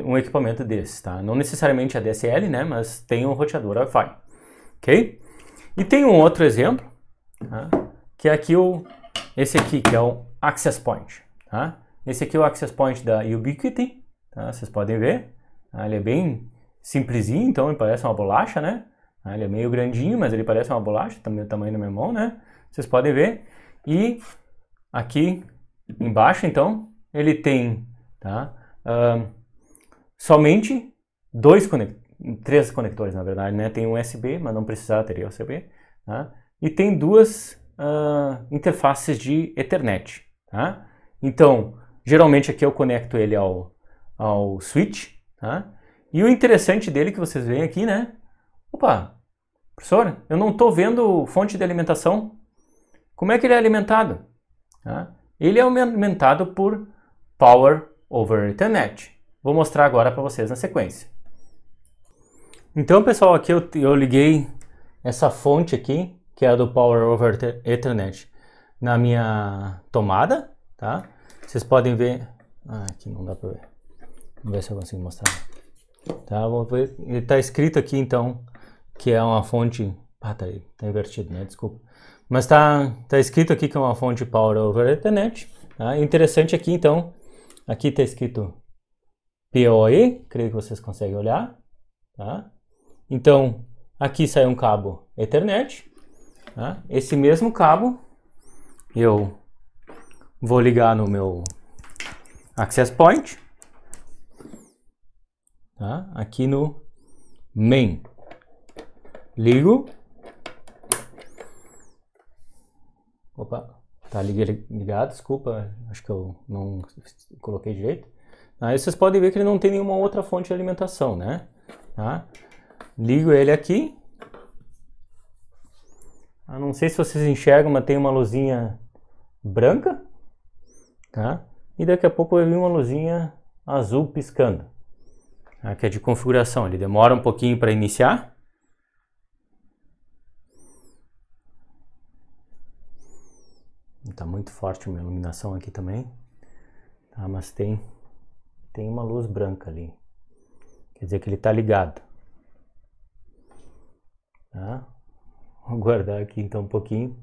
um equipamento desse, tá? Não necessariamente ADSL, né, mas tem um roteador Wi-Fi, ok? E tem um outro exemplo, tá? Que é aqui esse aqui, que é o Access Point, tá? Esse aqui é o Access Point da Ubiquiti, tá? Vocês podem ver, tá? Ele é bem simplesinho, então ele parece uma bolacha, né? Ele é meio grandinho, mas ele parece uma bolacha, também o tamanho da minha mão, né? Vocês podem ver. E aqui embaixo, então, ele tem, tá? Somente três conectores, na verdade, né? Tem um USB, mas não precisava ter USB, tá? E tem duas interfaces de Ethernet, tá? Então, geralmente aqui eu conecto ele ao switch, tá? E o interessante dele que vocês veem aqui, né? Opa, professor, eu não estou vendo fonte de alimentação. Como é que ele é alimentado? Tá? Ele é alimentado por Power over Ethernet. Vou mostrar agora para vocês na sequência. Então, pessoal, aqui eu liguei essa fonte aqui, que é a do Power over Ethernet, na minha tomada, tá? Vocês podem ver... aqui não dá para ver. Vamos ver se eu consigo mostrar. Tá, vamos ver. Ele está escrito aqui, então, que é uma fonte... tá invertido, né? Desculpa. Mas tá escrito aqui que é uma fonte Power over Ethernet. Tá? Interessante aqui, então, aqui está escrito PoE, creio que vocês conseguem olhar. Tá? Então, aqui sai um cabo Ethernet. Tá? Esse mesmo cabo eu vou ligar no meu Access Point. Tá? Aqui no main. Ligo. Opa, tá ligado, desculpa, acho que eu não coloquei direito. Aí vocês podem ver que ele não tem nenhuma outra fonte de alimentação, né? Tá? Ligo ele aqui. Não sei se vocês enxergam, mas tem uma luzinha branca, tá? E daqui a pouco vai vir uma luzinha azul piscando, tá? Que é de configuração. Ele demora um pouquinho para iniciar. Tá muito forte a minha iluminação aqui também, tá? Mas tem uma luz branca ali, quer dizer que ele tá ligado, tá? Vou guardar aqui então um pouquinho.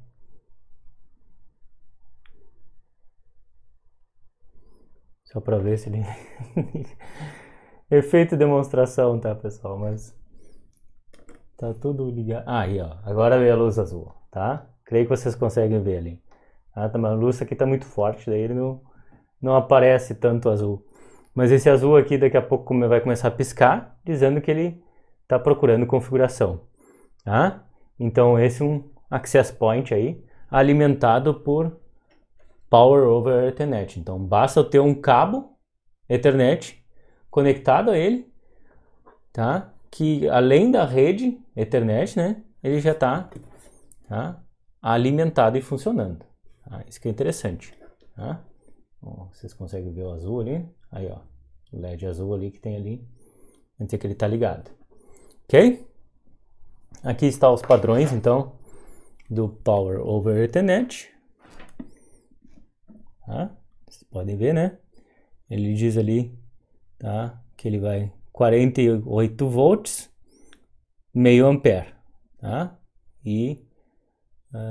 Só para ver se ele... Efeito demonstração, tá, pessoal? Mas tá tudo ligado. Aí, ó. Agora veio a luz azul, tá? Creio que vocês conseguem ver ali. Mas a luz aqui tá muito forte, daí ele não aparece tanto azul. Mas esse azul aqui daqui a pouco vai começar a piscar, dizendo que ele tá procurando configuração, tá? Então esse é um access point aí, alimentado por Power over Ethernet. Então basta eu ter um cabo Ethernet conectado a ele, tá? Que além da rede Ethernet, né, ele já tá alimentado e funcionando. Tá? Isso que é interessante. Tá? Bom, vocês conseguem ver o azul ali? Aí, ó, o LED azul ali que tem ali, quer dizer que ele tá ligado. Ok? Aqui estão os padrões, então, do Power over Ethernet. Tá? Vocês podem ver, né? Ele diz ali, tá, que ele vai 48 volts, meio ampere, tá? E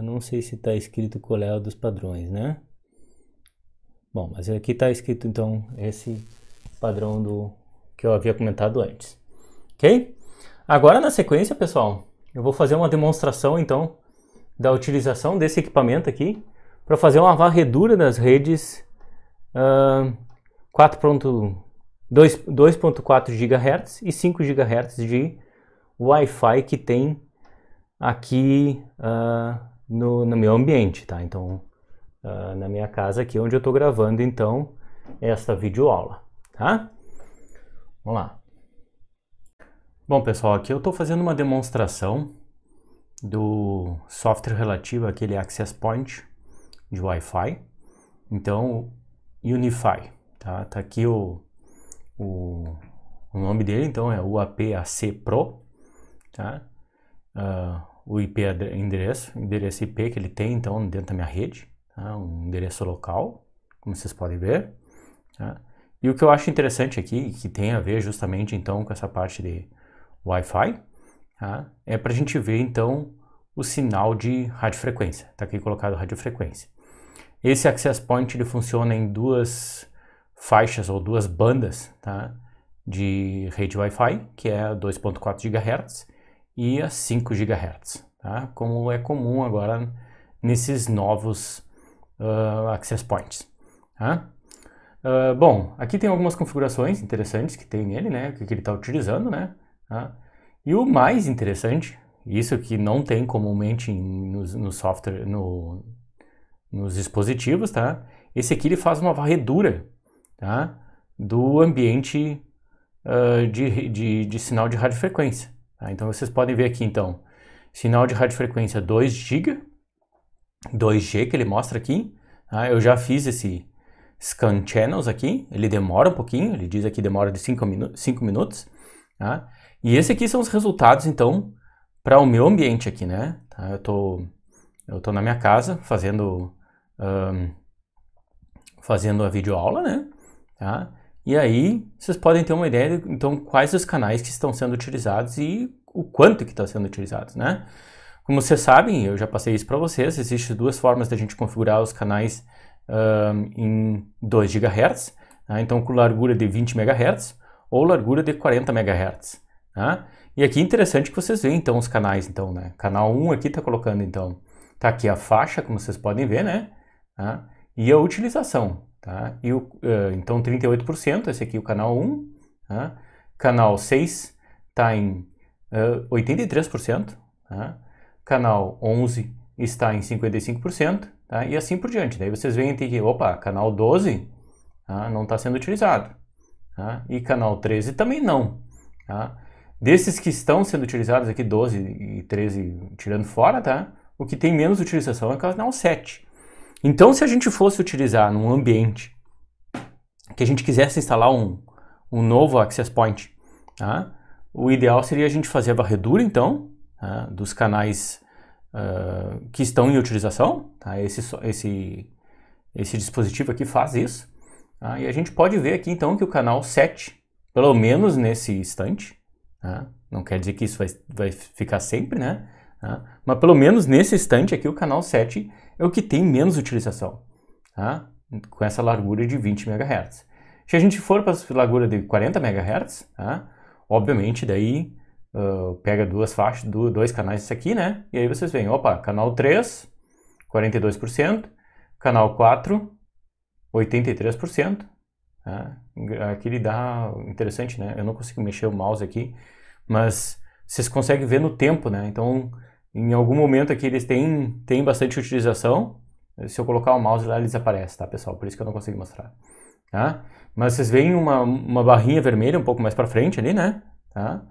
não sei se está escrito qual é o dos padrões, né? Bom, mas aqui está escrito então esse padrão do que eu havia comentado antes, ok? Agora na sequência, pessoal, eu vou fazer uma demonstração então da utilização desse equipamento aqui para fazer uma varredura das redes 2.4 GHz e 5 GHz de Wi-Fi que tem aqui no meu ambiente, tá? Então, na minha casa aqui onde eu estou gravando então esta videoaula, tá? Vamos lá. Bom, pessoal, aqui eu estou fazendo uma demonstração do software relativo àquele Access Point de Wi-Fi. Então, UniFi, tá? Tá aqui o nome dele, então é UAP-AC Pro, tá? O IP endereço IP que ele tem então dentro da minha rede, tá? Um endereço local, como vocês podem ver, tá? E o que eu acho interessante aqui, que tem a ver justamente então com essa parte de Wi-Fi, tá? É para a gente ver então o sinal de radiofrequência, tá aqui colocado radiofrequência. Esse Access Point ele funciona em duas faixas ou duas bandas, tá? De rede Wi-Fi, que é a 2.4 GHz e a 5 GHz, tá? Como é comum agora nesses novos Access Points, tá? Bom, aqui tem algumas configurações interessantes que tem nele, né? Que ele está utilizando, né? Tá? E o mais interessante, isso que não tem comumente no software, nos dispositivos, tá? Esse aqui ele faz uma varredura, tá? Do ambiente de sinal de radiofrequência. Tá? Então vocês podem ver aqui então, sinal de radiofrequência 2 GB, 2G que ele mostra aqui. Tá? Eu já fiz esse Scan Channels aqui, ele demora um pouquinho, ele diz aqui demora de 5 minutos. Tá? E esse aqui são os resultados então para o meu ambiente aqui, né? Tá? Eu tô na minha casa fazendo a videoaula, né? Tá? E aí vocês podem ter uma ideia de então quais os canais que estão sendo utilizados e o quanto que está sendo utilizados, né? Como vocês sabem, eu já passei isso para vocês, existem duas formas da gente configurar os canais em 2 GHz, tá? Então com largura de 20 MHz ou largura de 40 MHz, tá? E aqui é interessante que vocês veem então os canais, então, né? Canal 1 aqui está colocando então, tá aqui a faixa, como vocês podem ver, né? Tá? E a utilização, tá? E então 38%, esse aqui é o canal 1, tá? Canal 6 está em 83%, tá? Canal 11 está em 55%, tá? E assim por diante. Daí vocês veem que, opa, canal 12 tá? Não está sendo utilizado, tá? E canal 13 também não, tá? Desses que estão sendo utilizados aqui, 12 e 13 tirando fora, tá? O que tem menos utilização é o canal 7. Então, se a gente fosse utilizar num ambiente que a gente quisesse instalar um novo Access Point, tá? O ideal seria a gente fazer a varredura, então, tá? Dos canais que estão em utilização, tá? Esse dispositivo aqui faz isso, tá? E a gente pode ver aqui, então, que o canal 7, pelo menos nesse instante, tá? Não quer dizer que isso vai ficar sempre, né? Tá? Mas pelo menos nesse instante aqui, o canal 7 é o que tem menos utilização, tá? Com essa largura de 20 MHz. Se a gente for para a largura de 40 MHz, tá? Obviamente daí pega duas faixas, dois canais isso aqui, né? E aí vocês veem, opa, canal 3, 42%, canal 4, 83%. Tá? Aqui ele dá, interessante, né? Eu não consigo mexer o mouse aqui, mas vocês conseguem ver no tempo, né? Então, em algum momento aqui eles têm bastante utilização. Se eu colocar o mouse lá, eles aparecem, tá, pessoal? Por isso que eu não consigo mostrar, tá? Mas vocês veem uma barrinha vermelha um pouco mais para frente ali, né? Tá?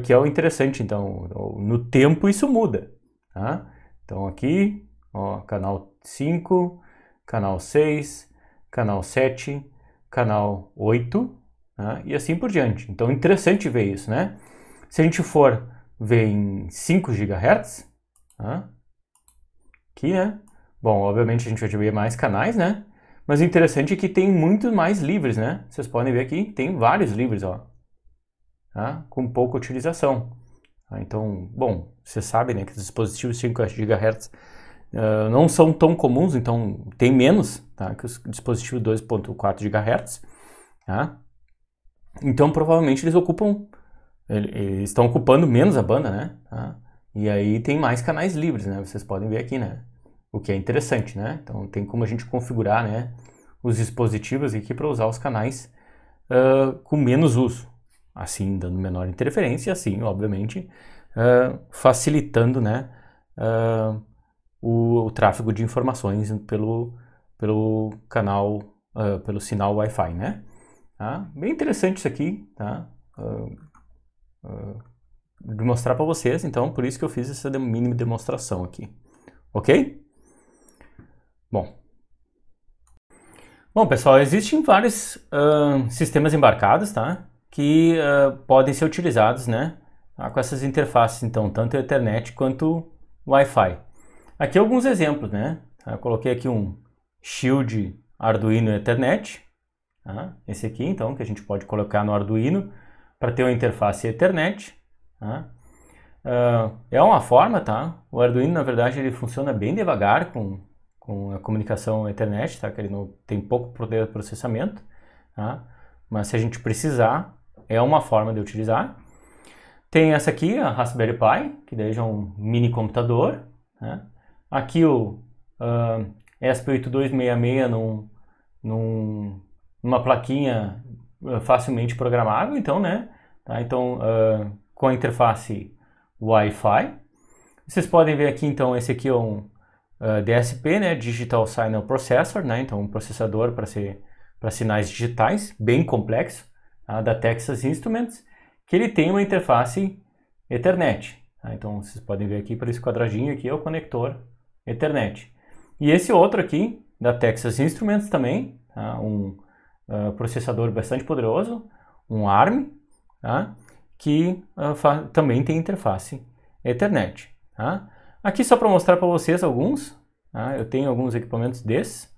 Que é o interessante, então, no tempo isso muda, tá? Então aqui, ó, canal 5, canal 6, canal 7, canal 8, tá? E assim por diante. Então, interessante ver isso, né? Se a gente for ver em 5 GHz, tá? Aqui, né? Bom, obviamente a gente vai ver mais canais, né? Mas o interessante é que tem muito mais livres, né? Vocês podem ver aqui, tem vários livres, ó. Tá? Com pouca utilização. Tá? Então, bom, vocês sabem, né, que os dispositivos 5 GHz não são tão comuns, então tem menos, tá, que os dispositivos 2.4 GHz, tá? Então provavelmente eles estão ocupando menos a banda, né? Tá? E aí tem mais canais livres, né? Vocês podem ver aqui, né? O que é interessante, né? Então tem como a gente configurar, né, os dispositivos aqui para usar os canais com menos uso, assim dando menor interferência, assim, obviamente, facilitando, né, o tráfego de informações pelo canal, pelo sinal Wi-Fi, né? Tá? Bem interessante isso aqui, tá? De mostrar para vocês, então por isso que eu fiz essa mínima demonstração aqui, ok? Bom, pessoal, existem vários sistemas embarcados, tá? Que podem ser utilizados, né? Com essas interfaces, então, tanto Ethernet quanto Wi-Fi. Aqui alguns exemplos, né? Eu coloquei aqui um Shield Arduino Ethernet, tá? Esse aqui, então, que a gente pode colocar no Arduino para ter uma interface Ethernet, tá? É uma forma, tá? O Arduino, na verdade, ele funciona bem devagar com a comunicação Ethernet, tá? Que ele não tem pouco poder de processamento, tá? Mas se a gente precisar, é uma forma de utilizar. Tem essa aqui, a Raspberry Pi, que daí já é um mini computador, né? Aqui o ESP8266 numa plaquinha facilmente programável, então, né? Tá? Então, com a interface Wi-Fi. Vocês podem ver aqui, então, esse aqui é um DSP, né? Digital Signal Processor, né? Então, um processador para sinais digitais, bem complexo, tá? Da Texas Instruments, que ele tem uma interface Ethernet. Tá? Então, vocês podem ver aqui, por esse quadradinho aqui, é o conector Ethernet. E esse outro aqui, da Texas Instruments também, tá? Um processador bastante poderoso, um ARM, tá? Que também tem interface Ethernet. Tá? Aqui só para mostrar para vocês alguns, tá? Eu tenho alguns equipamentos desses,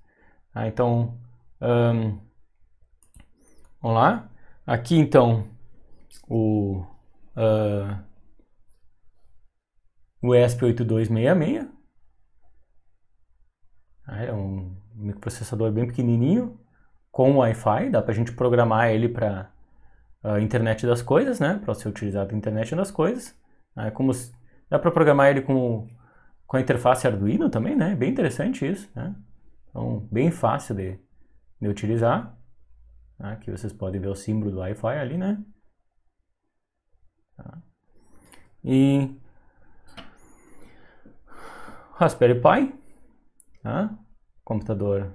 tá? Então, vamos lá. Aqui então o ESP8266, é um microprocessador bem pequenininho com Wi-Fi, dá para a gente programar ele para internet das coisas, né? Para ser utilizado na internet das coisas. Dá para programar ele com a interface Arduino também, né? Bem interessante isso, né? Então, bem fácil de utilizar. Aqui vocês podem ver o símbolo do Wi-Fi ali, né? Tá. E Raspberry Pi, tá? Computador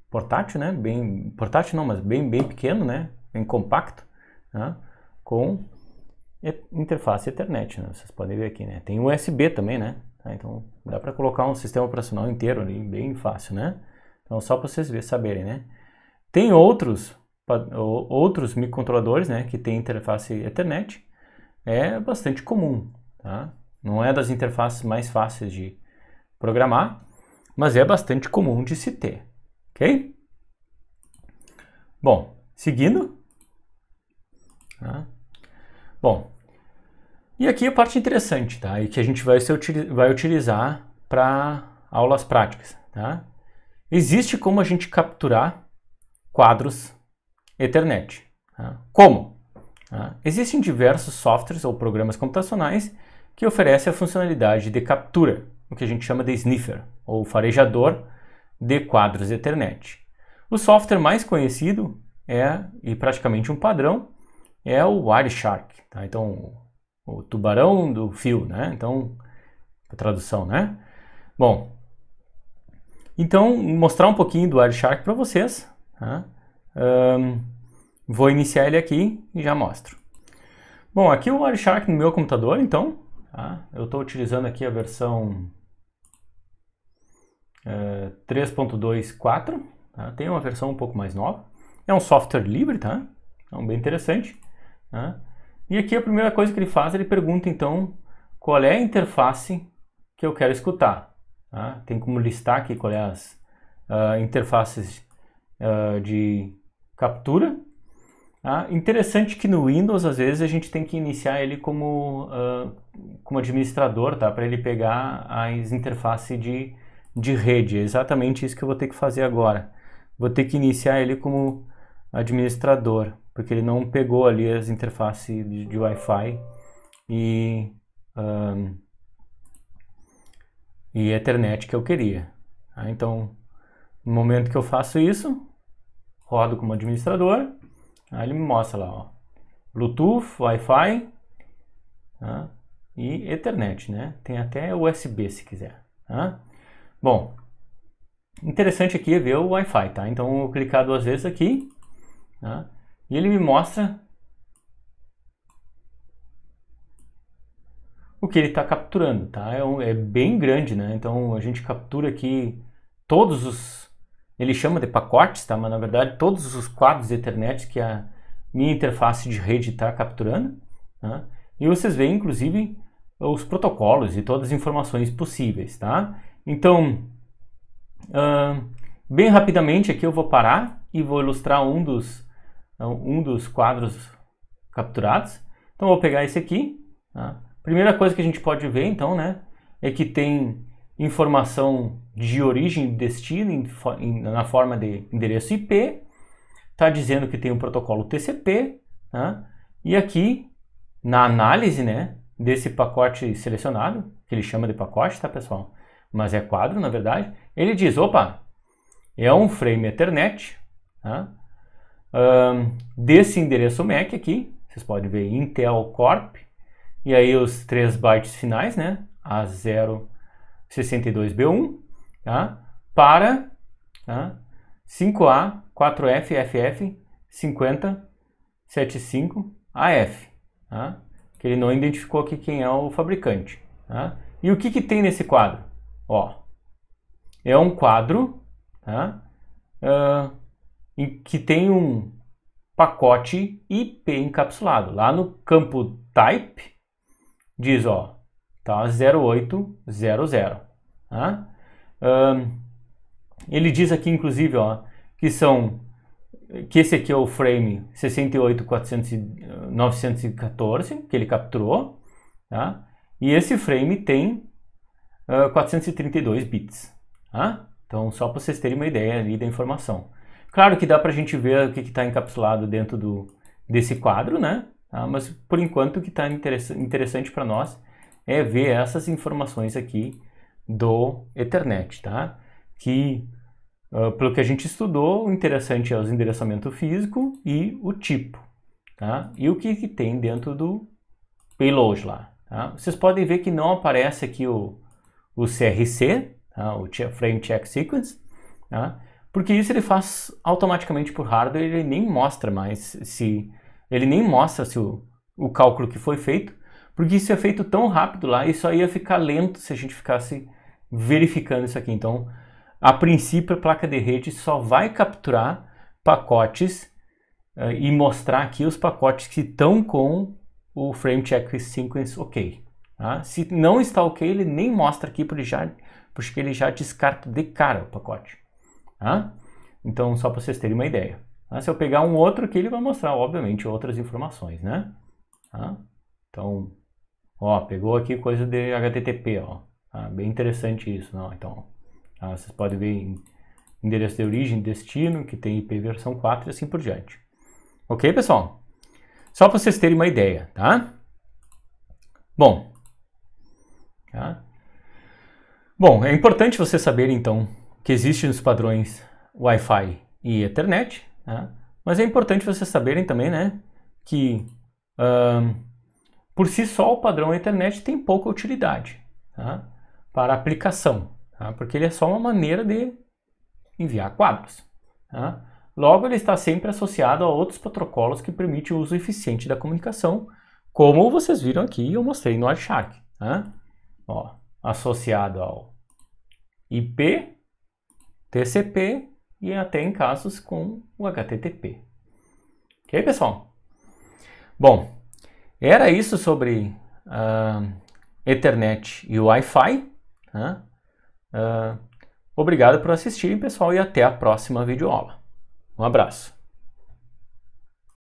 portátil, né? Bem portátil não, mas bem pequeno, né? Bem compacto, tá? Com interface Ethernet, né? Vocês podem ver aqui, né? Tem USB também, né? Então dá para colocar um sistema operacional inteiro ali, bem fácil, né? Então só para vocês saberem, né? Tem outros microcontroladores, né? Que tem interface Ethernet, é bastante comum, tá? Não é das interfaces mais fáceis de programar, mas é bastante comum de se ter, ok? Bom, seguindo, tá? Bom, e aqui a parte interessante, tá? E que a gente vai utilizar para aulas práticas, tá? Existe como a gente capturar quadros Ethernet, tá? Como? Tá? Existem diversos softwares ou programas computacionais que oferecem a funcionalidade de captura, o que a gente chama de sniffer, ou farejador de quadros Ethernet. O software mais conhecido e praticamente um padrão, é o Wireshark, tá? Então, o tubarão do fio, né? Então, a tradução, né? Bom, então, mostrar um pouquinho do Wireshark para vocês, tá? Vou iniciar ele aqui e já mostro. Bom, aqui o Wireshark no meu computador, então, tá? Eu estou utilizando aqui a versão 3.2.4, tá? Tem uma versão um pouco mais nova. É um software livre, tá? Então, bem interessante, tá? E aqui a primeira coisa que ele faz, ele pergunta então qual é a interface que eu quero escutar. Tá? Tem como listar aqui qual é as interfaces de captura. Interessante que no Windows, às vezes, a gente tem que iniciar ele como administrador, tá? Para ele pegar as interfaces de rede. É exatamente isso que eu vou ter que fazer agora. Vou ter que iniciar ele como administrador, porque ele não pegou ali as interfaces de Wi-Fi e Ethernet que eu queria. Então, no momento que eu faço isso, rodo como administrador, aí ele me mostra lá, ó, Bluetooth, Wi-Fi e Ethernet, né? Tem até USB se quiser. Bom, interessante aqui é ver o Wi-Fi, tá? Então eu vou clicar 2 vezes aqui, e ele me mostra o que ele está capturando, tá? É bem grande, né? Então a gente captura aqui todos os, ele chama de pacotes, tá? Mas na verdade todos os quadros Ethernet que a minha interface de rede está capturando, tá? E vocês veem inclusive os protocolos e todas as informações possíveis, tá? Então, bem rapidamente aqui eu vou parar e vou ilustrar um dos quadros capturados. Então eu vou pegar esse aqui, tá? Primeira coisa que a gente pode ver, então, né, é que tem informação de origem e destino na forma de endereço IP, está dizendo que tem um protocolo TCP, tá? E aqui, na análise, né, desse pacote selecionado, que ele chama de pacote, tá, pessoal? Mas é quadro, na verdade, ele diz, opa, é um frame Ethernet, tá? Desse endereço MAC aqui, vocês podem ver Intel Corp, e aí os 3 bytes finais, né, A062B1, tá, para 5A4FFF 5075AF, tá, que ele não identificou aqui quem é o fabricante. Tá. E o que tem nesse quadro? Ó, é um quadro, tá, que tem um pacote IP encapsulado. Lá no campo Type, diz, ó, tá 0800, tá? Ele diz aqui, inclusive, ó, que esse aqui é o frame 68.914 que ele capturou, tá? E esse frame tem 432 bits, tá? Então, só para vocês terem uma ideia ali da informação. Claro que dá para a gente ver o que está encapsulado dentro desse quadro, né? Mas por enquanto o que está interessante para nós é ver essas informações aqui do Ethernet, tá? Que, pelo que a gente estudou, o interessante é o endereçamento físico e o tipo, tá? E o que tem dentro do payload lá, tá? Vocês podem ver que não aparece aqui o CRC, tá? O Frame Check Sequence, tá? Porque isso ele faz automaticamente por hardware, ele nem mostra mais se o cálculo que foi feito, porque isso é feito tão rápido lá e só ia ficar lento se a gente ficasse verificando isso aqui. Então, a princípio, a placa de rede só vai capturar pacotes e mostrar aqui os pacotes que estão com o Frame Check Sequence ok. Tá? Se não está ok, ele nem mostra aqui, porque ele já descarta de cara o pacote. Tá? Então, só para vocês terem uma ideia. Tá? Se eu pegar um outro aqui, ele vai mostrar, obviamente, outras informações, né? Tá? Então, ó, pegou aqui coisa de HTTP, ó. Tá? Bem interessante isso, não? Então, tá? Vocês podem ver endereço de origem, destino, que tem IP versão 4 e assim por diante. Ok, pessoal? Só para vocês terem uma ideia, tá? Bom, tá? Bom, é importante você saber, então, que existem os padrões Wi-Fi e Ethernet, tá? Mas é importante vocês saberem também, né, que por si só o padrão Ethernet tem pouca utilidade, tá? Para aplicação, tá? Porque ele é só uma maneira de enviar quadros, tá? Logo, ele está sempre associado a outros protocolos que permitem o uso eficiente da comunicação, como vocês viram aqui, eu mostrei no Wireshark, tá? Ó, associado ao IP, TCP e até em casos com o HTTP. Ok, pessoal? Bom, era isso sobre Ethernet e Wi-Fi. Tá? Obrigado por assistirem, pessoal, e até a próxima videoaula. Um abraço.